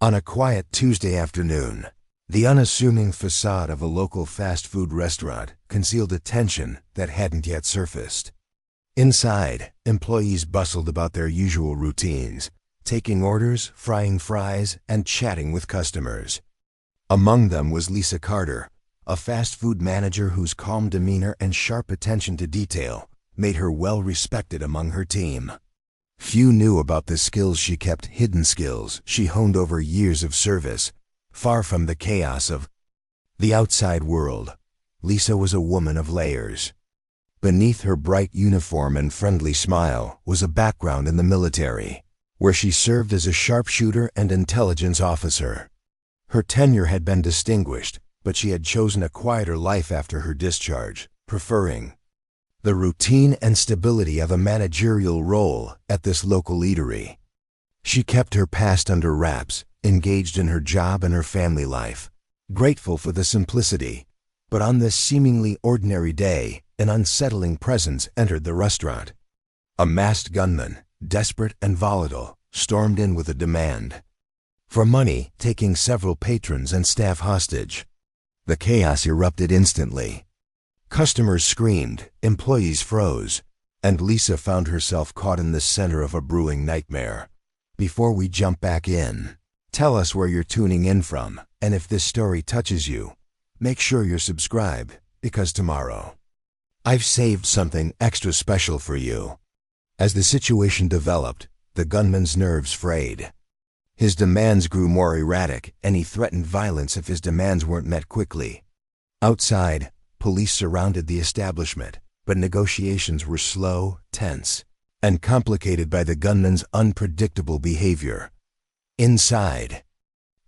On a quiet Tuesday afternoon, the unassuming facade of a local fast food restaurant concealed a tension that hadn't yet surfaced. Inside, employees bustled about their usual routines, taking orders, frying fries, and chatting with customers. Among them was Lisa Carter, a fast food manager whose calm demeanor and sharp attention to detail made her well respected among her team. Few knew about the skills she kept, hidden skills she honed over years of service, far from the chaos of the outside world. Lisa was a woman of layers. Beneath her bright uniform and friendly smile was a background in the military, where she served as a sharpshooter and intelligence officer. Her tenure had been distinguished, but she had chosen a quieter life after her discharge, preferring the routine and stability of a managerial role at this local eatery. She kept her past under wraps, engaged in her job and her family life, grateful for the simplicity. But on this seemingly ordinary day, an unsettling presence entered the restaurant. A masked gunman, desperate and volatile, stormed in with a demand for money, taking several patrons and staff hostage. The chaos erupted instantly. Customers screamed, employees froze, and Lisa found herself caught in the center of a brewing nightmare. Before we jump back in, tell us where you're tuning in from, and if this story touches you, make sure you're subscribed, because tomorrow, I've saved something extra special for you. As the situation developed, the gunman's nerves frayed. His demands grew more erratic, and he threatened violence if his demands weren't met quickly. Outside, police surrounded the establishment, but negotiations were slow, tense, and complicated by the gunman's unpredictable behavior. Inside,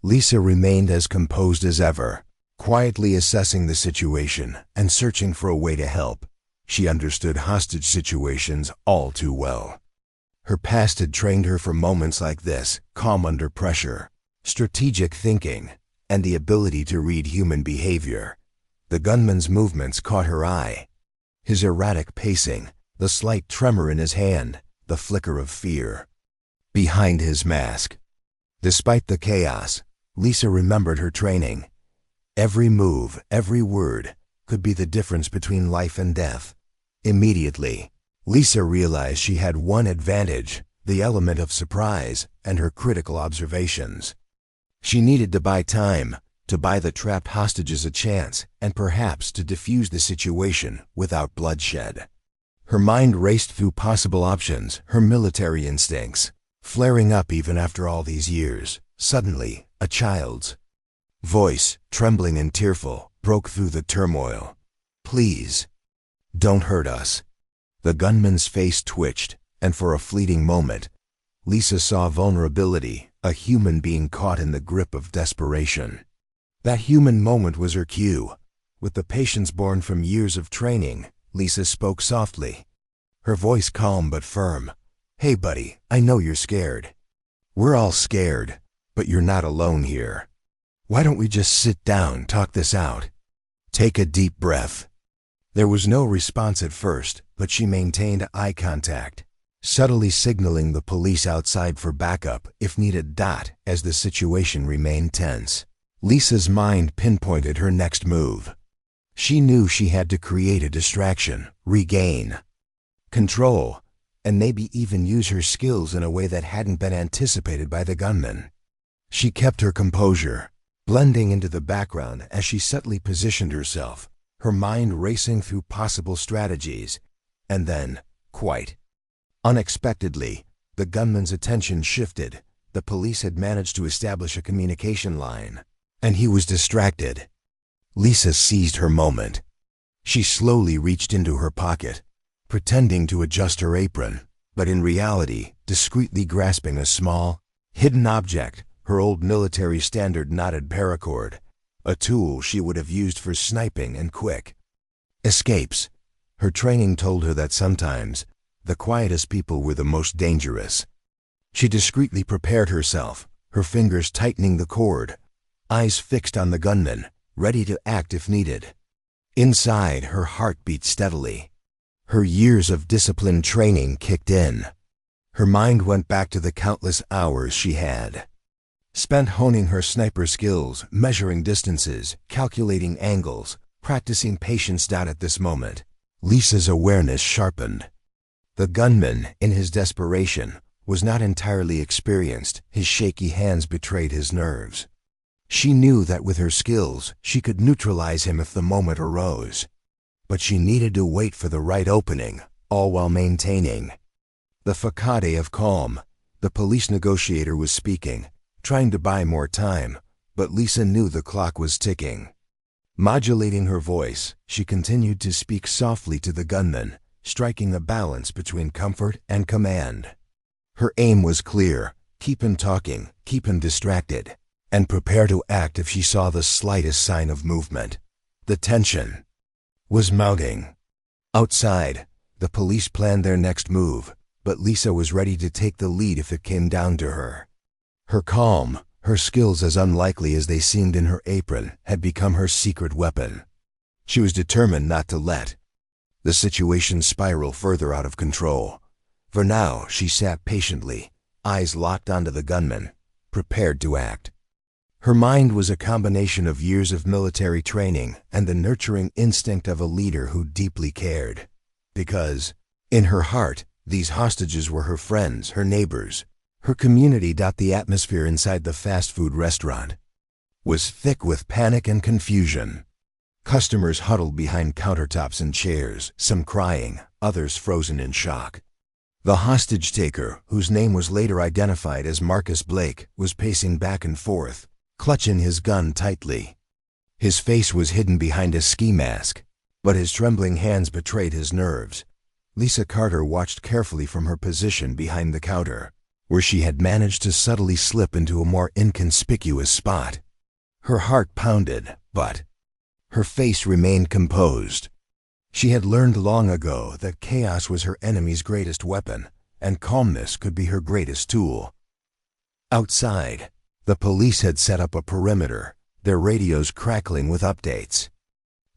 Lisa remained as composed as ever, quietly assessing the situation and searching for a way to help. She understood hostage situations all too well. Her past had trained her for moments like this: calm under pressure, strategic thinking, and the ability to read human behavior. The gunman's movements caught her eye. His erratic pacing, the slight tremor in his hand, the flicker of fear behind his mask. Despite the chaos, Lisa remembered her training. Every move, every word, could be the difference between life and death. Immediately, Lisa realized she had one advantage: the element of surprise and her critical observations. She needed to buy time, to buy the trapped hostages a chance, and perhaps to defuse the situation without bloodshed. Her mind raced through possible options, her military instincts flaring up even after all these years. Suddenly, a child's voice, trembling and tearful, broke through the turmoil. "Please, don't hurt us." The gunman's face twitched, and for a fleeting moment, Lisa saw vulnerability, a human being caught in the grip of desperation. That human moment was her cue. With the patience born from years of training, Lisa spoke softly, her voice calm but firm. "Hey buddy, I know you're scared. We're all scared, but you're not alone here. Why don't we just sit down, talk this out? Take a deep breath." There was no response at first, but she maintained eye contact, subtly signaling the police outside for backup if needed. As the situation remained tense, Lisa's mind pinpointed her next move. She knew she had to create a distraction, regain control, and maybe even use her skills in a way that hadn't been anticipated by the gunman. She kept her composure, blending into the background as she subtly positioned herself, her mind racing through possible strategies. And then, quite unexpectedly, the gunman's attention shifted. The police had managed to establish a communication line, and he was distracted. Lisa seized her moment. She slowly reached into her pocket, pretending to adjust her apron, but in reality, discreetly grasping a small, hidden object, her old military standard knotted paracord, a tool she would have used for sniping and quick escapes. Her training told her that sometimes the quietest people were the most dangerous. She discreetly prepared herself, her fingers tightening the cord, eyes fixed on the gunman, ready to act if needed. Inside, her heart beat steadily. Her years of disciplined training kicked in. Her mind went back to the countless hours she had spent honing her sniper skills, measuring distances, calculating angles, practicing patience. At this moment, Lisa's awareness sharpened. The gunman, in his desperation, was not entirely experienced. His shaky hands betrayed his nerves. She knew that with her skills, she could neutralize him if the moment arose. But she needed to wait for the right opening, all while maintaining the facade of calm. The police negotiator was speaking, trying to buy more time, but Lisa knew the clock was ticking. Modulating her voice, she continued to speak softly to the gunman, striking a balance between comfort and command. Her aim was clear: keep him talking, keep him distracted, and prepare to act if she saw the slightest sign of movement. The tension was mounting. Outside, the police planned their next move, but Lisa was ready to take the lead if it came down to her. Her calm, her skills, as unlikely as they seemed in her apron, had become her secret weapon. She was determined not to let the situation spiral further out of control. For now, she sat patiently, eyes locked onto the gunman, prepared to act. Her mind was a combination of years of military training and the nurturing instinct of a leader who deeply cared. Because, in her heart, these hostages were her friends, her neighbors, her community. The atmosphere inside the fast food restaurant was thick with panic and confusion. Customers huddled behind countertops and chairs, some crying, others frozen in shock. The hostage-taker, whose name was later identified as Marcus Blake, was pacing back and forth, clutching his gun tightly. His face was hidden behind a ski mask, but his trembling hands betrayed his nerves. Lisa Carter watched carefully from her position behind the counter, where she had managed to subtly slip into a more inconspicuous spot. Her heart pounded, but her face remained composed. She had learned long ago that chaos was her enemy's greatest weapon, and calmness could be her greatest tool. Outside, the police had set up a perimeter, their radios crackling with updates.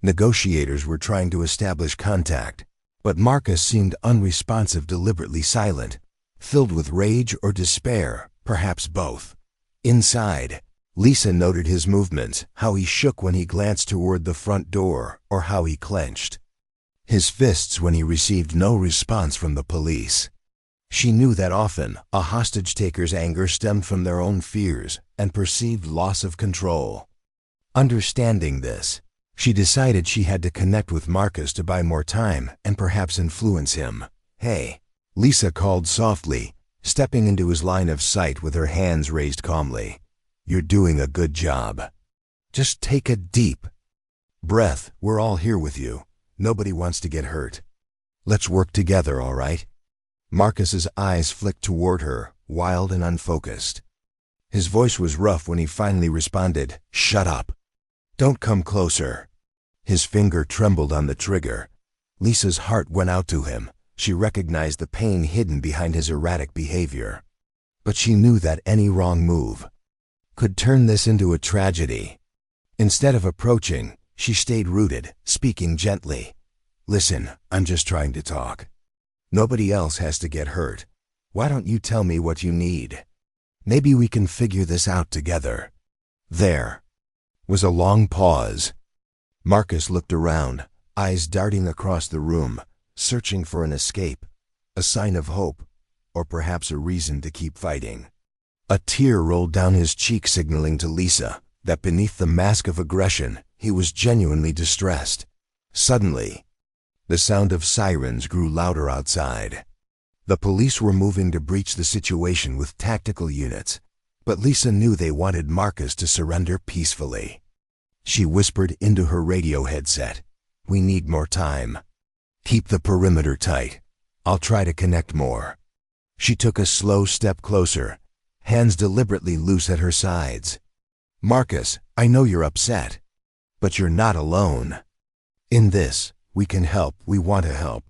Negotiators were trying to establish contact, but Marcus seemed unresponsive, deliberately silent, filled with rage or despair, perhaps both. Inside, Lisa noted his movements, how he shook when he glanced toward the front door, or how he clenched his fists when he received no response from the police. She knew that often a hostage-taker's anger stemmed from their own fears and perceived loss of control. Understanding this, she decided she had to connect with Marcus to buy more time and perhaps influence him. "Hey," Lisa called softly, stepping into his line of sight with her hands raised calmly. "You're doing a good job. Just take a deep breath. We're all here with you. Nobody wants to get hurt. Let's work together, all right?" Marcus's eyes flicked toward her, wild and unfocused. His voice was rough when he finally responded, "Shut up. Don't come closer." His finger trembled on the trigger. Lisa's heart went out to him. She recognized the pain hidden behind his erratic behavior. But she knew that any wrong move could turn this into a tragedy. Instead of approaching, she stayed rooted, speaking gently. "Listen, I'm just trying to talk. Nobody else has to get hurt. Why don't you tell me what you need? Maybe we can figure this out together." There was a long pause. Marcus looked around, eyes darting across the room, searching for an escape, a sign of hope, or perhaps a reason to keep fighting. A tear rolled down his cheek, signaling to Lisa that beneath the mask of aggression, he was genuinely distressed. Suddenly, the sound of sirens grew louder outside. The police were moving to breach the situation with tactical units, but Lisa knew they wanted Marcus to surrender peacefully. She whispered into her radio headset, "We need more time. Keep the perimeter tight. I'll try to connect more." She took a slow step closer, hands deliberately loose at her sides. "Marcus, I know you're upset, but you're not alone. In this, we can help. We want to help.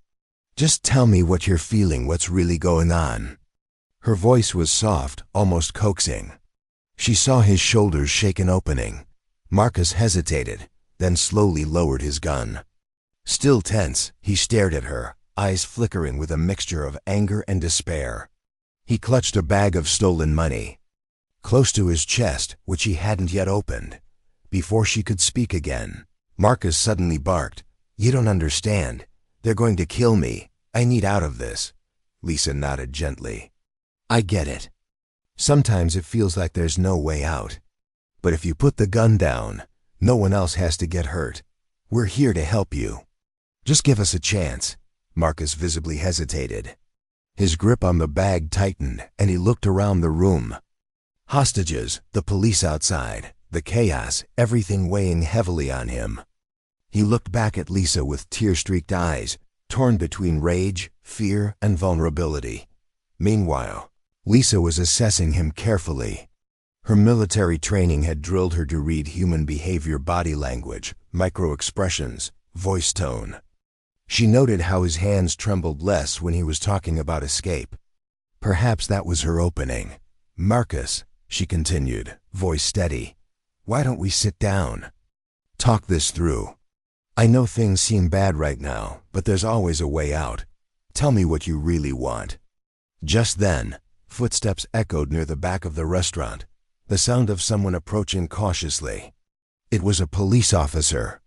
Just tell me what you're feeling, what's really going on." Her voice was soft, almost coaxing. She saw his shoulders shake an opening. Marcus hesitated, then slowly lowered his gun. Still tense, he stared at her, eyes flickering with a mixture of anger and despair. He clutched a bag of stolen money. close to his chest, which he hadn't yet opened. Before she could speak again, Marcus suddenly barked, "You don't understand. They're going to kill me. I need out of this." Lisa nodded gently. "I get it. Sometimes it feels like there's no way out. But if you put the gun down, no one else has to get hurt. We're here to help you. Just give us a chance." Marcus visibly hesitated. His grip on the bag tightened, and he looked around the room. Hostages, the police outside, the chaos, everything weighing heavily on him. He looked back at Lisa with tear-streaked eyes, torn between rage, fear, and vulnerability. Meanwhile, Lisa was assessing him carefully. Her military training had drilled her to read human behavior, body language, micro-expressions, voice tone. She noted how his hands trembled less when he was talking about escape. Perhaps that was her opening. "Marcus," she continued, voice steady, "why don't we sit down? Talk this through. I know things seem bad right now, but there's always a way out. Tell me what you really want." Just then, footsteps echoed near the back of the restaurant, the sound of someone approaching cautiously. It was a police officer,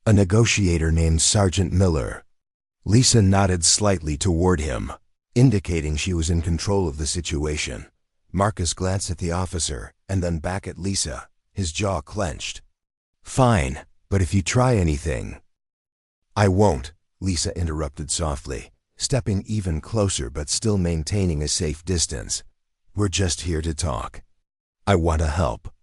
a negotiator named Sergeant Miller. Lisa nodded slightly toward him, indicating she was in control of the situation. Marcus glanced at the officer and then back at Lisa, his jaw clenched. "Fine, but if you try anything—" "I won't," Lisa interrupted softly, stepping even closer but still maintaining a safe distance. "We're just here to talk. I want to help."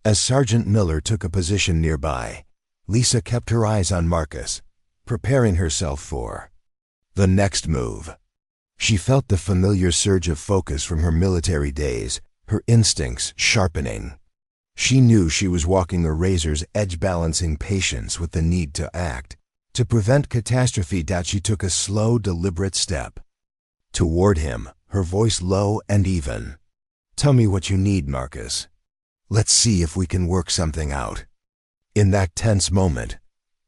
As Sergeant Miller took a position nearby, Lisa kept her eyes on Marcus, preparing herself for the next move. She felt the familiar surge of focus from her military days, her instincts sharpening. She knew she was walking a razor's edge, balancing patience with the need to act. To prevent catastrophe, she took a slow, deliberate step toward him, her voice low and even. "Tell me what you need, Marcus. Let's see if we can work something out." In that tense moment,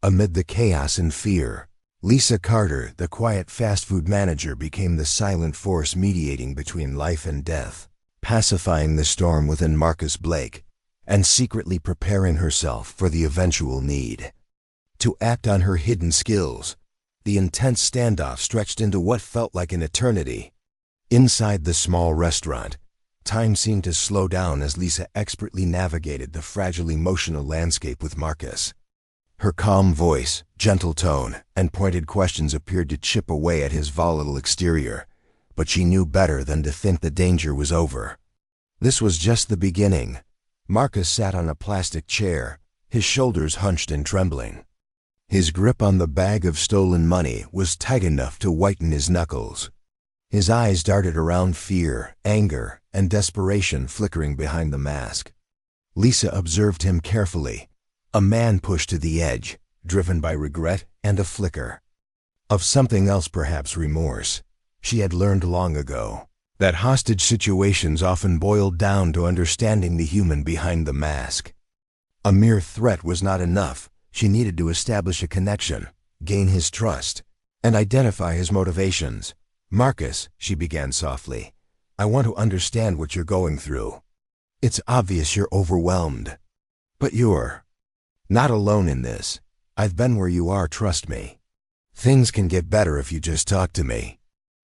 amid the chaos and fear, Lisa Carter, the quiet fast food manager, became the silent force mediating between life and death, pacifying the storm within Marcus Blake, and secretly preparing herself for the eventual need to act on her hidden skills. The intense standoff stretched into what felt like an eternity. Inside the small restaurant, time seemed to slow down as Lisa expertly navigated the fragile emotional landscape with Marcus. Her calm voice, gentle tone, and pointed questions appeared to chip away at his volatile exterior, but she knew better than to think the danger was over. This was just the beginning. Marcus sat on a plastic chair, his shoulders hunched and trembling. His grip on the bag of stolen money was tight enough to whiten his knuckles. His eyes darted around, fear, anger, and desperation flickering behind the mask. Lisa observed him carefully, a man pushed to the edge, driven by regret and a flicker of something else, perhaps remorse. She had learned long ago that hostage situations often boiled down to understanding the human behind the mask. A mere threat was not enough. She needed to establish a connection, gain his trust, and identify his motivations. "Marcus," she began softly, "I want to understand what you're going through. It's obvious you're overwhelmed. But you're not alone in this. I've been where you are, trust me. Things can get better if you just talk to me."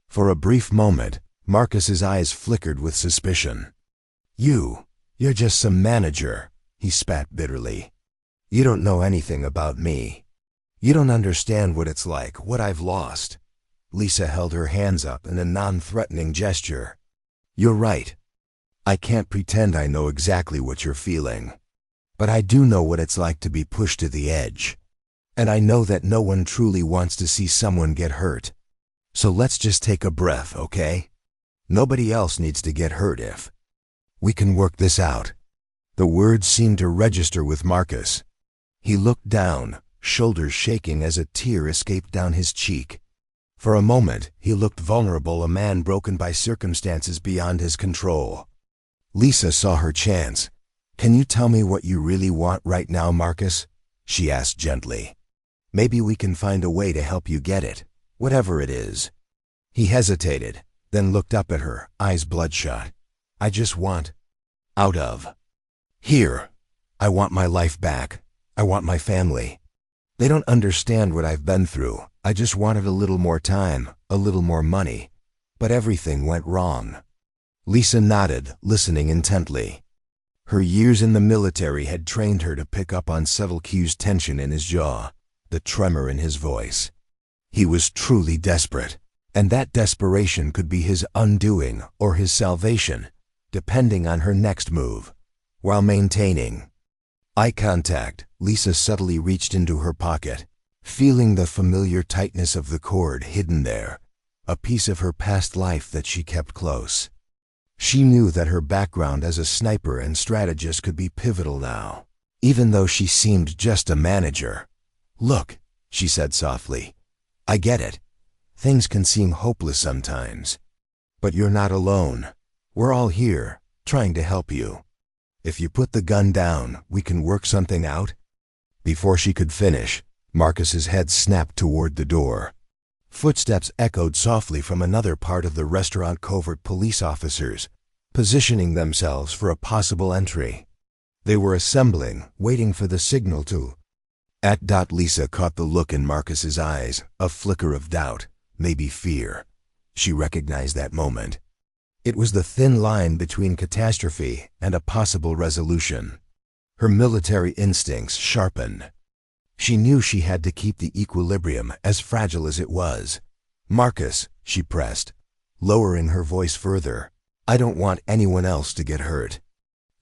For a brief moment, Marcus's eyes flickered with suspicion. You're just some manager," he spat bitterly. "You don't know anything about me. You don't understand what it's like, what I've lost." Lisa held her hands up in a non-threatening gesture. "You're right. I can't pretend I know exactly what you're feeling. But I do know what it's like to be pushed to the edge. And I know that no one truly wants to see someone get hurt. So let's just take a breath, okay? Nobody else needs to get hurt if we can work this out." The words seemed to register with Marcus. He looked down, shoulders shaking as a tear escaped down his cheek. For a moment, he looked vulnerable, a man broken by circumstances beyond his control. Lisa saw her chance. "Can you tell me what you really want right now, Marcus?" she asked gently. "Maybe we can find a way to help you get it, whatever it is." He hesitated, then looked up at her, eyes bloodshot. "I just want Out of. Here. I want my life back. I want my family. They don't understand what I've been through. I just wanted a little more time, a little more money. But everything went wrong. Lisa nodded, listening intently. Her years in the military had trained her to pick up on subtle cues: tension in his jaw, the tremor in his voice. He was truly desperate, and that desperation could be his undoing or his salvation, depending on her next move. While maintaining eye contact, Lisa subtly reached into her pocket, feeling the familiar tightness of the cord hidden there, a piece of her past life that she kept close. She knew that her background as a sniper and strategist could be pivotal now, even though she seemed just a manager. "Look," she said softly, "I get it. Things can seem hopeless sometimes. But you're not alone. We're all here, trying to help you. If you put the gun down, we can work something out." Before she could finish, Marcus's head snapped toward the door. Footsteps echoed softly from another part of the restaurant. Covert police officers, positioning themselves for a possible entry. They were assembling, waiting for the signal to. Lisa caught the look in Marcus's eyes, a flicker of doubt, maybe fear. She recognized that moment. It was the thin line between catastrophe and a possible resolution. Her military instincts sharpened. She knew she had to keep the equilibrium, as fragile as it was. "Marcus," she pressed, lowering her voice further, "I don't want anyone else to get hurt.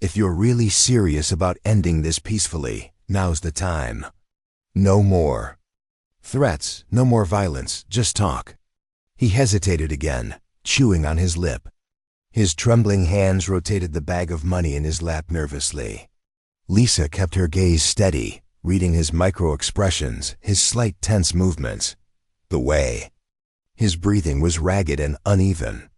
If you're really serious about ending this peacefully, now's the time. No more threats, no more violence, just talk." He hesitated again, chewing on his lip. His trembling hands rotated the bag of money in his lap nervously. Lisa kept her gaze steady, reading his micro-expressions, his slight tense movements. The way his breathing was ragged and uneven.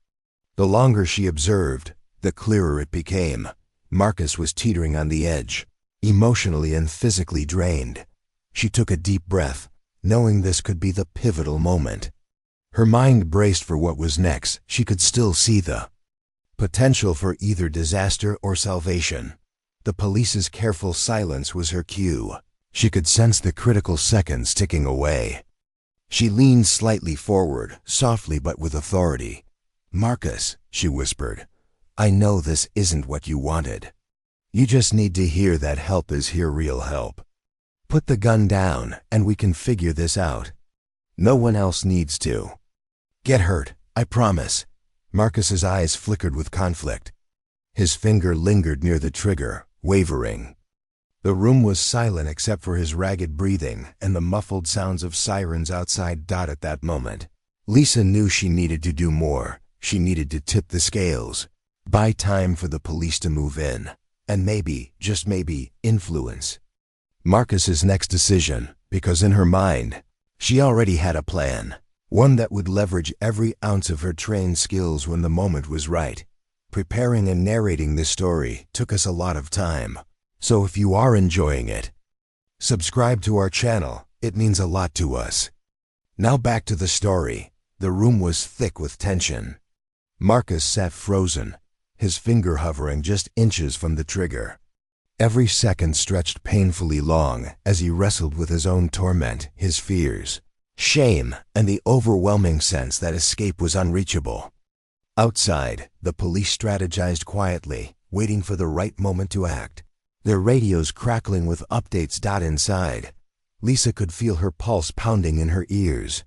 The longer she observed, the clearer it became. Marcus was teetering on the edge, emotionally and physically drained. She took a deep breath, knowing this could be the pivotal moment. Her mind braced for what was next. She could still see the potential for either disaster or salvation. The police's careful silence was her cue. She could sense the critical seconds ticking away. She leaned slightly forward, softly but with authority. "Marcus," she whispered, "I know this isn't what you wanted. You just need to hear that help is here, real help. Put the gun down, and we can figure this out. No one else needs to get hurt, I promise." Marcus's eyes flickered with conflict. His finger lingered near the trigger, wavering. The room was silent except for his ragged breathing and the muffled sounds of sirens outside. At that moment, Lisa knew she needed to do more. She needed to tip the scales, buy time for the police to move in, and maybe, just maybe, influence Marcus's next decision, because in her mind, she already had a plan, one that would leverage every ounce of her trained skills when the moment was right. Preparing and narrating this story took us a lot of time, so if you are enjoying it, subscribe to our channel. It means a lot to us. Now back to the story. The room was thick with tension. Marcus sat frozen, his finger hovering just inches from the trigger. Every second stretched painfully long as he wrestled with his own torment, his fears, shame, and the overwhelming sense that escape was unreachable. Outside, the police strategized quietly, waiting for the right moment to act, their radios crackling with updates. Inside, Lisa could feel her pulse pounding in her ears.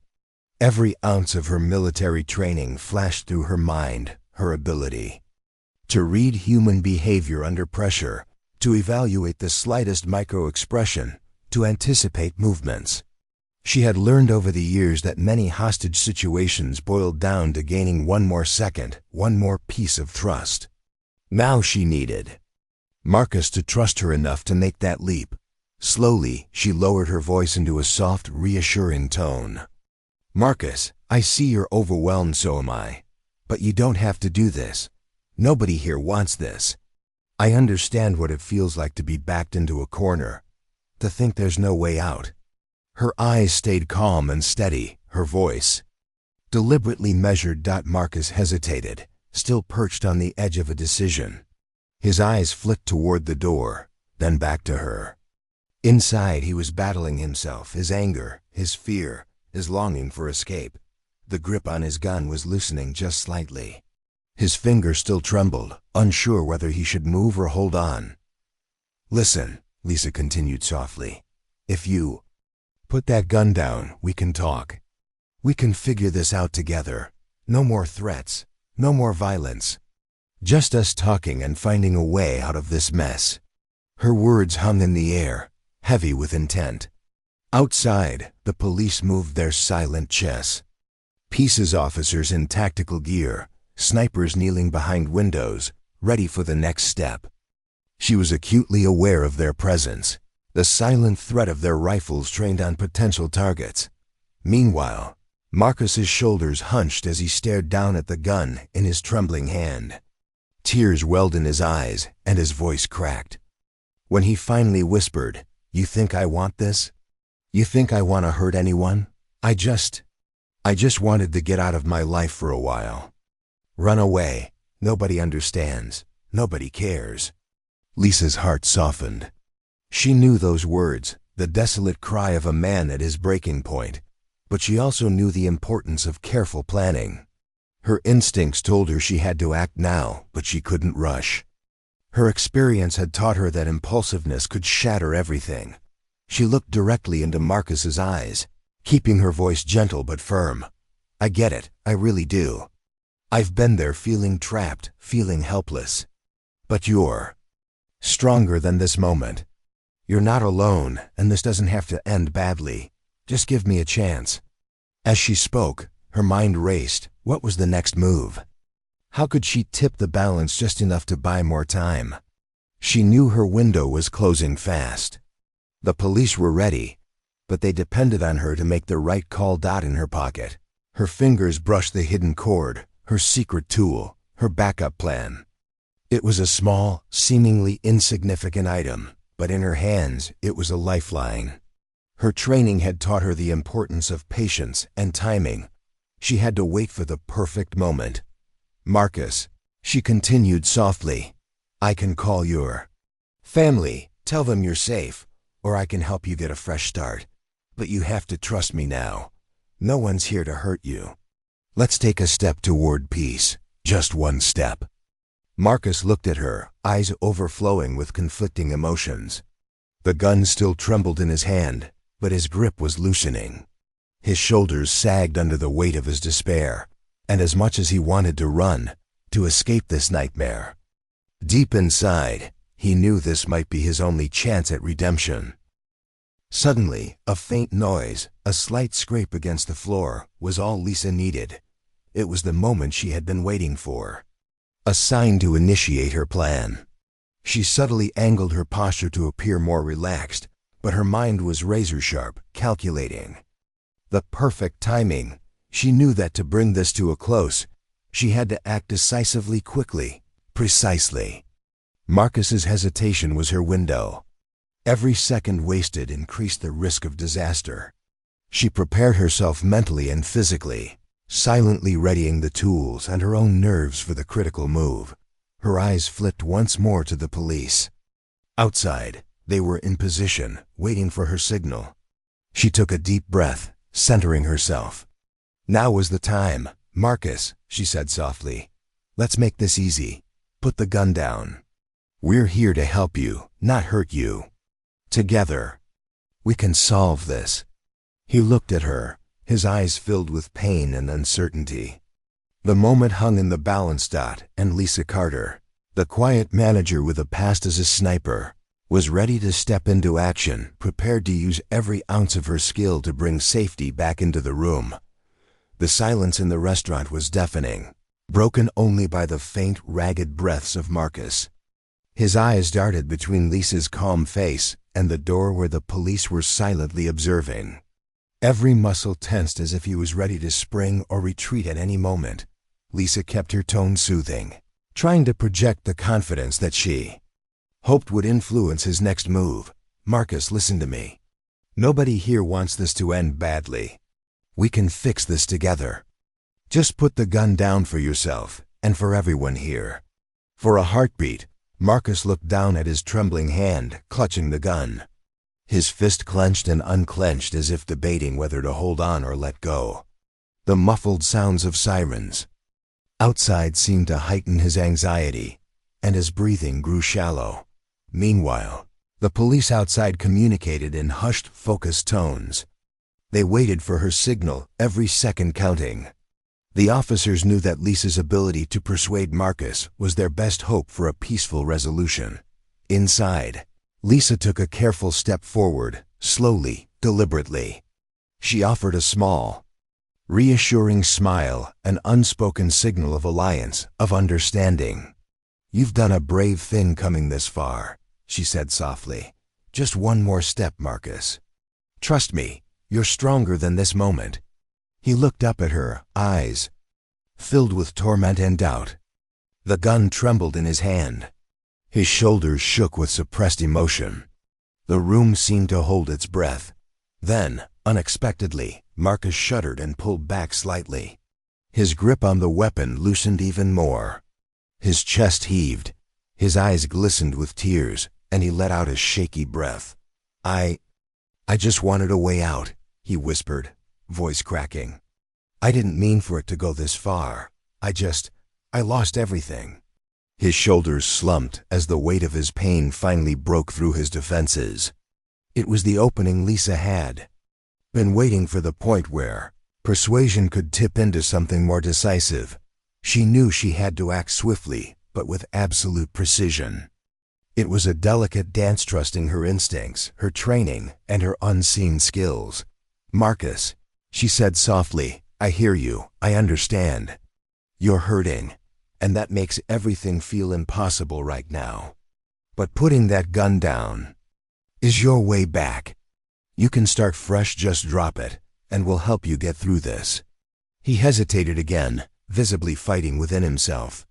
Every ounce of her military training flashed through her mind, her ability to read human behavior under pressure, to evaluate the slightest micro-expression, to anticipate movements. She had learned over the years that many hostage situations boiled down to gaining one more second, one more piece of trust. Now she needed Marcus to trust her enough to make that leap. Slowly, she lowered her voice into a soft, reassuring tone. "Marcus, I see you're overwhelmed, so am I. But you don't have to do this. Nobody here wants this. I understand what it feels like to be backed into a corner, to think there's no way out." Her eyes stayed calm and steady, her voice deliberately measured. Marcus hesitated, still perched on the edge of a decision. His eyes flicked toward the door, then back to her. Inside, he was battling himself, his anger, his fear, his longing for escape. The grip on his gun was loosening just slightly. His fingers still trembled, unsure whether he should move or hold on. "Listen," Lisa continued softly. "If you put that gun down, we can talk. We can figure this out together. No more threats, no more violence. Just us talking and finding a way out of this mess." Her words hung in the air, heavy with intent. Outside, the police moved their silent chess. Pieces officers in tactical gear, snipers kneeling behind windows, ready for the next step. She was acutely aware of their presence, the silent threat of their rifles trained on potential targets. Meanwhile, Marcus's shoulders hunched as he stared down at the gun in his trembling hand. Tears welled in his eyes, and his voice cracked. When he finally whispered, "You think I want this? You think I want to hurt anyone? I just wanted to get out of my life for a while. Run away. Nobody understands. Nobody cares." Lisa's heart softened. She knew those words, the desolate cry of a man at his breaking point, but she also knew the importance of careful planning. Her instincts told her she had to act now, but she couldn't rush. Her experience had taught her that impulsiveness could shatter everything. She looked directly into Marcus's eyes, keeping her voice gentle but firm. "I get it, I really do. I've been there, feeling trapped, feeling helpless. But you're stronger than this moment. You're not alone, and this doesn't have to end badly. Just give me a chance." As she spoke, her mind raced. What was the next move? How could she tip the balance just enough to buy more time? She knew her window was closing fast. The police were ready, but they depended on her to make the right call. In her pocket, her fingers brushed the hidden cord, her secret tool, her backup plan. It was a small, seemingly insignificant item, but in her hands it was a lifeline. Her training had taught her the importance of patience and timing. She had to wait for the perfect moment. "Marcus," she continued softly, "I can call your family, tell them you're safe, or I can help you get a fresh start. But you have to trust me now. No one's here to hurt you. Let's take a step toward peace, just one step." Marcus looked at her, eyes overflowing with conflicting emotions. The gun still trembled in his hand, but his grip was loosening. His shoulders sagged under the weight of his despair, and as much as he wanted to run, to escape this nightmare, deep inside, he knew this might be his only chance at redemption. Suddenly, a faint noise, a slight scrape against the floor, was all Lisa needed. It was the moment she had been waiting for. A sign to initiate her plan. She subtly angled her posture to appear more relaxed, but her mind was razor-sharp, calculating. The perfect timing. She knew that to bring this to a close, she had to act decisively, quickly, precisely. Marcus's hesitation was her window. Every second wasted increased the risk of disaster. She prepared herself mentally and physically, silently readying the tools and her own nerves for the critical move. Her eyes flipped once more to the police. Outside, they were in position, waiting for her signal. She took a deep breath, centering herself. "Now was the time. Marcus," she said softly. "Let's make this easy. Put the gun down. We're here to help you, not hurt you. Together, we can solve this." He looked at her, his eyes filled with pain and uncertainty. The moment hung in the balance. And Lisa Carter, the quiet manager with a past as a sniper, was ready to step into action, prepared to use every ounce of her skill to bring safety back into the room. The silence in the restaurant was deafening, broken only by the faint, ragged breaths of Marcus. His eyes darted between Lisa's calm face and the door where the police were silently observing. Every muscle tensed as if he was ready to spring or retreat at any moment. Lisa kept her tone soothing, trying to project the confidence that she hoped would influence his next move. "Marcus, listen to me. Nobody here wants this to end badly. We can fix this together. Just put the gun down for yourself and for everyone here. For a heartbeat, Marcus looked down at his trembling hand, clutching the gun. His fist clenched and unclenched as if debating whether to hold on or let go. The muffled sounds of sirens outside seemed to heighten his anxiety, and his breathing grew shallow. Meanwhile, the police outside communicated in hushed, focused tones. They waited for her signal, every second counting. The officers knew that Lisa's ability to persuade Marcus was their best hope for a peaceful resolution. Inside, Lisa took a careful step forward, slowly, deliberately. She offered a small, reassuring smile, an unspoken signal of alliance, of understanding. "You've done a brave thing coming this far," she said softly. "Just one more step, Marcus. Trust me, you're stronger than this moment." He looked up at her, eyes filled with torment and doubt. The gun trembled in his hand. His shoulders shook with suppressed emotion. The room seemed to hold its breath. Then, unexpectedly, Marcus shuddered and pulled back slightly. His grip on the weapon loosened even more. His chest heaved, his eyes glistened with tears, and he let out a shaky breath. I just wanted a way out," he whispered, voice cracking. "I didn't mean for it to go this far. I lost everything." His shoulders slumped as the weight of his pain finally broke through his defenses. It was the opening Lisa had been waiting for, the point where persuasion could tip into something more decisive. She knew she had to act swiftly, but with absolute precision. It was a delicate dance, trusting her instincts, her training, and her unseen skills. "Marcus," she said softly, "I hear you, I understand. You're hurting, and that makes everything feel impossible right now. But putting that gun down is your way back. You can start fresh, just drop it, and we'll help you get through this." He hesitated again, visibly fighting within himself.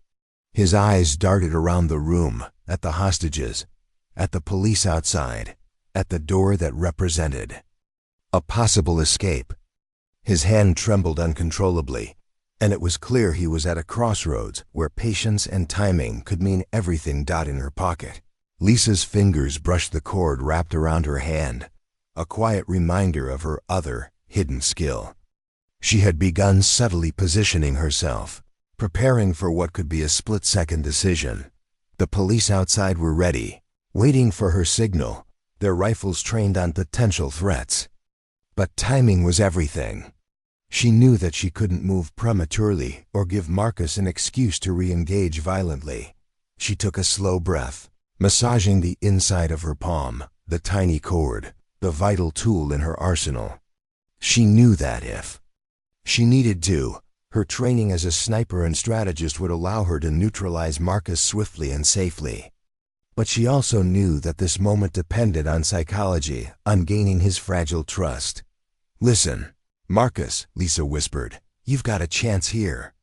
His eyes darted around the room, at the hostages, at the police outside, at the door that represented a possible escape. His hand trembled uncontrollably, and it was clear he was at a crossroads where patience and timing could mean everything. In her pocket, Lisa's fingers brushed the cord wrapped around her hand, a quiet reminder of her other, hidden skill. She had begun subtly positioning herself, preparing for what could be a split-second decision. The police outside were ready, waiting for her signal, their rifles trained on potential threats. But timing was everything. She knew that she couldn't move prematurely or give Marcus an excuse to re-engage violently. She took a slow breath, massaging the inside of her palm, the tiny cord, the vital tool in her arsenal. She knew that if she needed to, her training as a sniper and strategist would allow her to neutralize Marcus swiftly and safely. But she also knew that this moment depended on psychology, on gaining his fragile trust. "Listen, Marcus," Lisa whispered, "you've got a chance here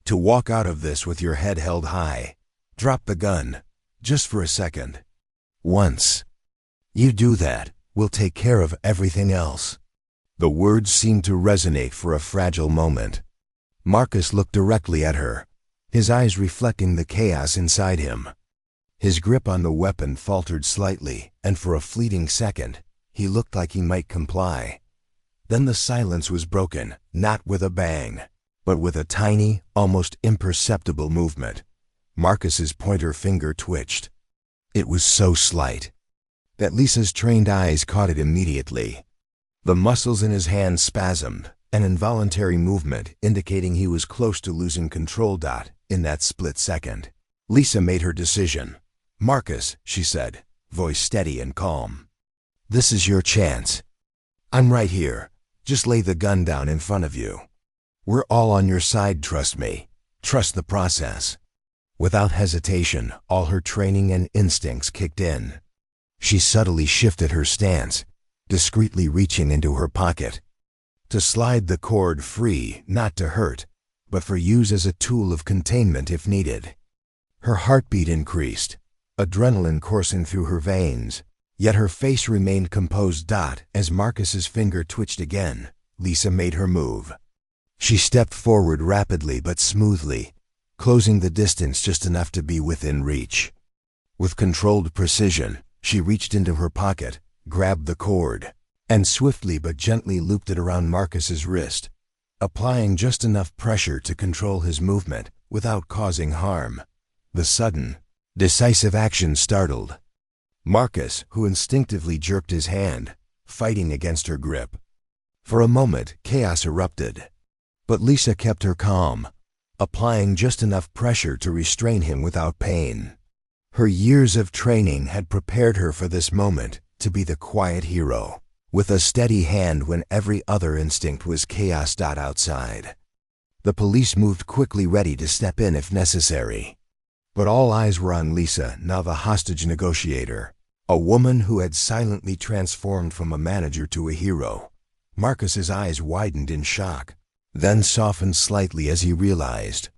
to walk out of this with your head held high. Drop the gun, just for a second. Once you do that, we'll take care of everything else." The words seemed to resonate for a fragile moment. Marcus looked directly at her, his eyes reflecting the chaos inside him. His grip on the weapon faltered slightly, and for a fleeting second, he looked like he might comply. Then the silence was broken, not with a bang, but with a tiny, almost imperceptible movement. Marcus's pointer finger twitched. It was so slight that Lisa's trained eyes caught it immediately. The muscles in his hand spasmed, an involuntary movement indicating he was close to losing control. In that split second, Lisa made her decision. "Marcus," she said, voice steady and calm, "this is your chance. I'm right here. Just lay the gun down in front of you. We're all on your side, trust me. Trust the process." Without hesitation, all her training and instincts kicked in. She subtly shifted her stance, discreetly reaching into her pocket to slide the cord free, not to hurt, but for use as a tool of containment if needed. Her heartbeat increased, adrenaline coursing through her veins, yet her face remained composed. As Marcus's finger twitched again, Lisa made her move. She stepped forward rapidly but smoothly, closing the distance just enough to be within reach. With controlled precision, she reached into her pocket, grabbed the cord, and swiftly but gently looped it around Marcus's wrist, applying just enough pressure to control his movement without causing harm. The sudden, decisive action startled Marcus, who instinctively jerked his hand, fighting against her grip. For a moment, chaos erupted, but Lisa kept her calm, applying just enough pressure to restrain him without pain. Her years of training had prepared her for this moment to be the quiet hero, with a steady hand when every other instinct was chaos. Outside, the police moved quickly, ready to step in if necessary. But all eyes were on Lisa, now the hostage negotiator, a woman who had silently transformed from a manager to a hero. Marcus's eyes widened in shock, then softened slightly as he realized.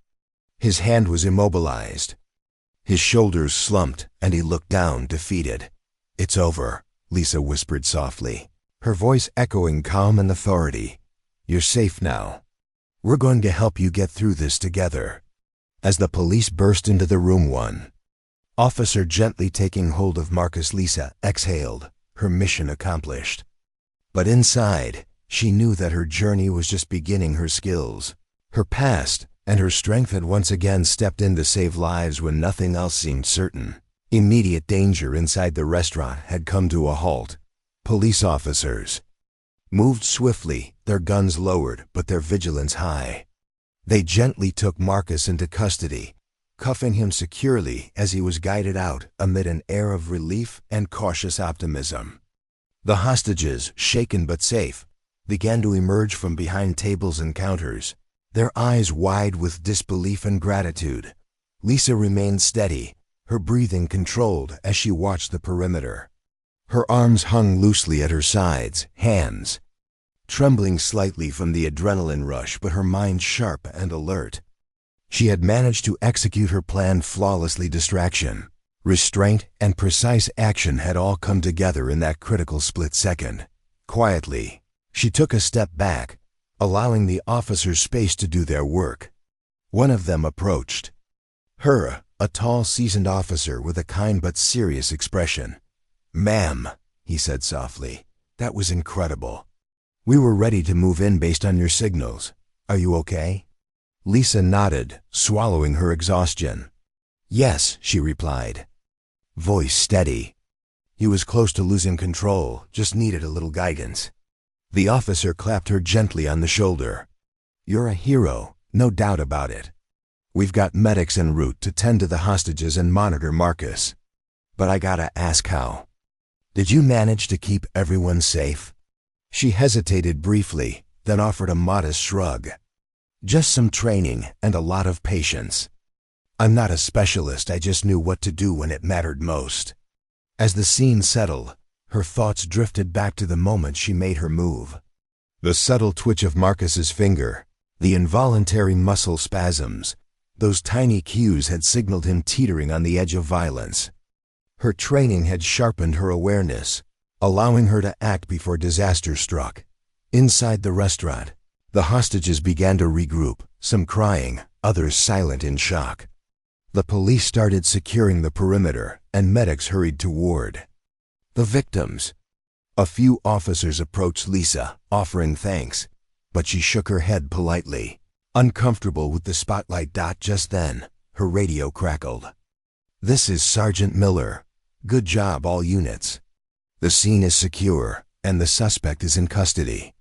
His hand was immobilized. His shoulders slumped, and he looked down, defeated. "It's over," Lisa whispered softly, her voice echoing calm and authority. "You're safe now. We're going to help you get through this together." As the police burst into the room, one officer gently taking hold of Marcus, Lisa exhaled, her mission accomplished. But inside, she knew that her journey was just beginning. Her skills, her past, and her strength had once again stepped in to save lives when nothing else seemed certain. Immediate danger inside the restaurant had come to a halt. Police officers moved swiftly, their guns lowered but their vigilance high. They gently took Marcus into custody, cuffing him securely as he was guided out amid an air of relief and cautious optimism. The hostages, shaken but safe, began to emerge from behind tables and counters, their eyes wide with disbelief and gratitude. Lisa remained steady, her breathing controlled as she watched the perimeter. Her arms hung loosely at her sides, hands trembling slightly from the adrenaline rush, but her mind sharp and alert. She had managed to execute her plan flawlessly. Distraction, restraint, and precise action had all come together in that critical split second. Quietly, she took a step back, allowing the officers space to do their work. One of them approached her, a tall, seasoned officer with a kind but serious expression. "Ma'am," he said softly, "that was incredible. We were ready to move in based on your signals. Are you okay?" Lisa nodded, swallowing her exhaustion. "Yes," she replied, voice steady. He was close to losing control, just needed a little guidance. The officer clapped her gently on the shoulder. "You're a hero, no doubt about it. We've got medics en route to tend to the hostages and monitor Marcus. But I gotta ask, how did you manage to keep everyone safe?" She hesitated briefly, then offered a modest shrug. "Just some training and a lot of patience. I'm not a specialist, I just knew what to do when it mattered most." As the scene settled, her thoughts drifted back to the moment she made her move. The subtle twitch of Marcus's finger, the involuntary muscle spasms, those tiny cues had signaled him teetering on the edge of violence. Her training had sharpened her awareness, allowing her to act before disaster struck. Inside the restaurant, the hostages began to regroup, some crying, others silent in shock. The police started securing the perimeter, and medics hurried toward the victims. A few officers approached Lisa, offering thanks, but she shook her head politely, uncomfortable with the spotlight. Just then, her radio crackled. "This is Sergeant Miller. Good job, all units. The scene is secure, and the suspect is in custody.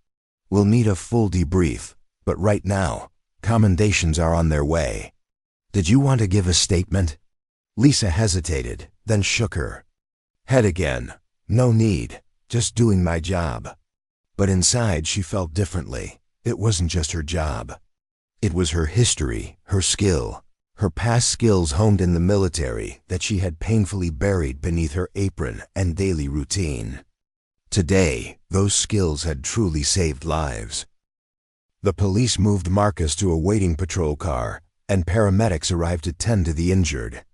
We'll need a full debrief, but right now, commendations are on their way. Did you want to give a statement?" Lisa hesitated, then shook her head again. "No need, just doing my job." But inside she felt differently. It wasn't just her job. It was her history, her skill, her past skills honed in the military that she had painfully buried beneath her apron and daily routine. Today, those skills had truly saved lives. The police moved Marcus to a waiting patrol car, and paramedics arrived to tend to the injured.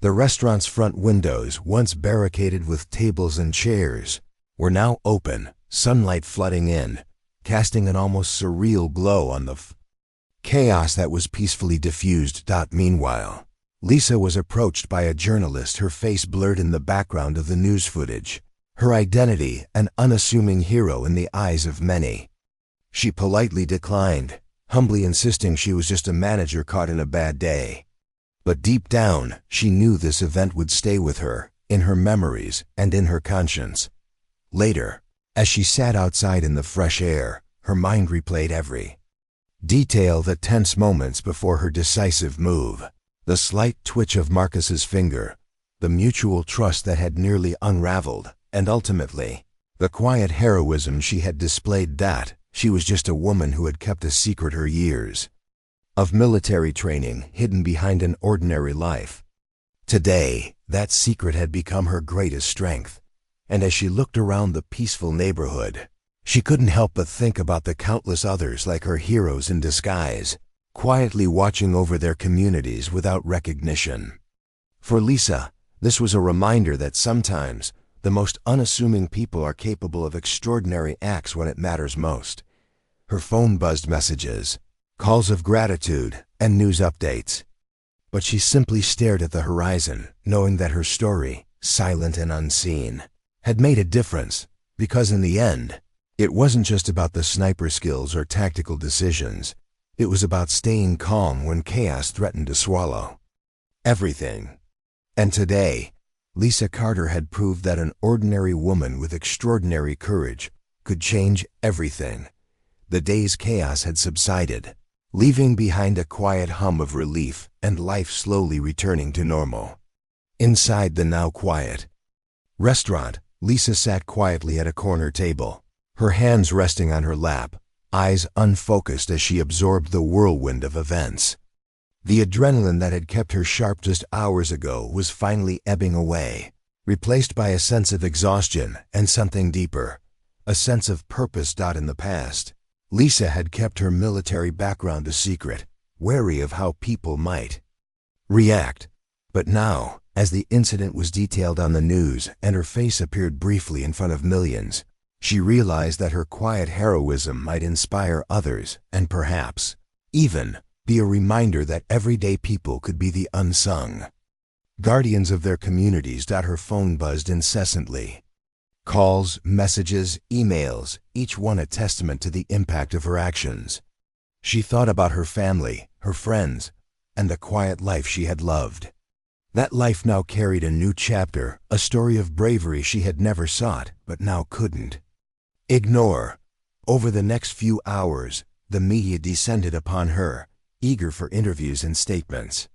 The restaurant's front windows, once barricaded with tables and chairs, were now open, sunlight flooding in, casting an almost surreal glow on the chaos that was peacefully diffused. Meanwhile, Lisa was approached by a journalist, her face blurred in the background of the news footage, her identity an unassuming hero in the eyes of many. She politely declined, humbly insisting she was just a manager caught in a bad day. But deep down, she knew this event would stay with her, in her memories and in her conscience. Later, as she sat outside in the fresh air, her mind replayed every detail, the tense moments before her decisive move, the slight twitch of Marcus's finger, the mutual trust that had nearly unraveled, and ultimately, the quiet heroism she had displayed, that she was just a woman who had kept a secret her years of military training hidden behind an ordinary life. Today, that secret had become her greatest strength, and as she looked around the peaceful neighborhood, she couldn't help but think about the countless others like her heroes in disguise, quietly watching over their communities without recognition. For Lisa, this was a reminder that sometimes the most unassuming people are capable of extraordinary acts when it matters most. Her phone buzzed messages, calls of gratitude, and news updates. But she simply stared at the horizon, knowing that her story, silent and unseen, had made a difference, because in the end, it wasn't just about the sniper skills or tactical decisions. It was about staying calm when chaos threatened to swallow everything. And today, Lisa Carter had proved that an ordinary woman with extraordinary courage could change everything. The day's chaos had subsided, leaving behind a quiet hum of relief and life slowly returning to normal. Inside the now quiet restaurant, Lisa sat quietly at a corner table, her hands resting on her lap, eyes unfocused as she absorbed the whirlwind of events. The adrenaline that had kept her sharp just hours ago was finally ebbing away, replaced by a sense of exhaustion and something deeper, a sense of purpose. In the past, Lisa had kept her military background a secret, wary of how people might react. But now, as the incident was detailed on the news and her face appeared briefly in front of millions, she realized that her quiet heroism might inspire others and perhaps even be a reminder that everyday people could be the unsung guardians of their communities. Her phone buzzed incessantly. Calls, messages, emails, each one a testament to the impact of her actions. She thought about her family, her friends, and the quiet life she had loved. That life now carried a new chapter, a story of bravery she had never sought, but now couldn't ignore. Over the next few hours, the media descended upon her, eager for interviews and statements.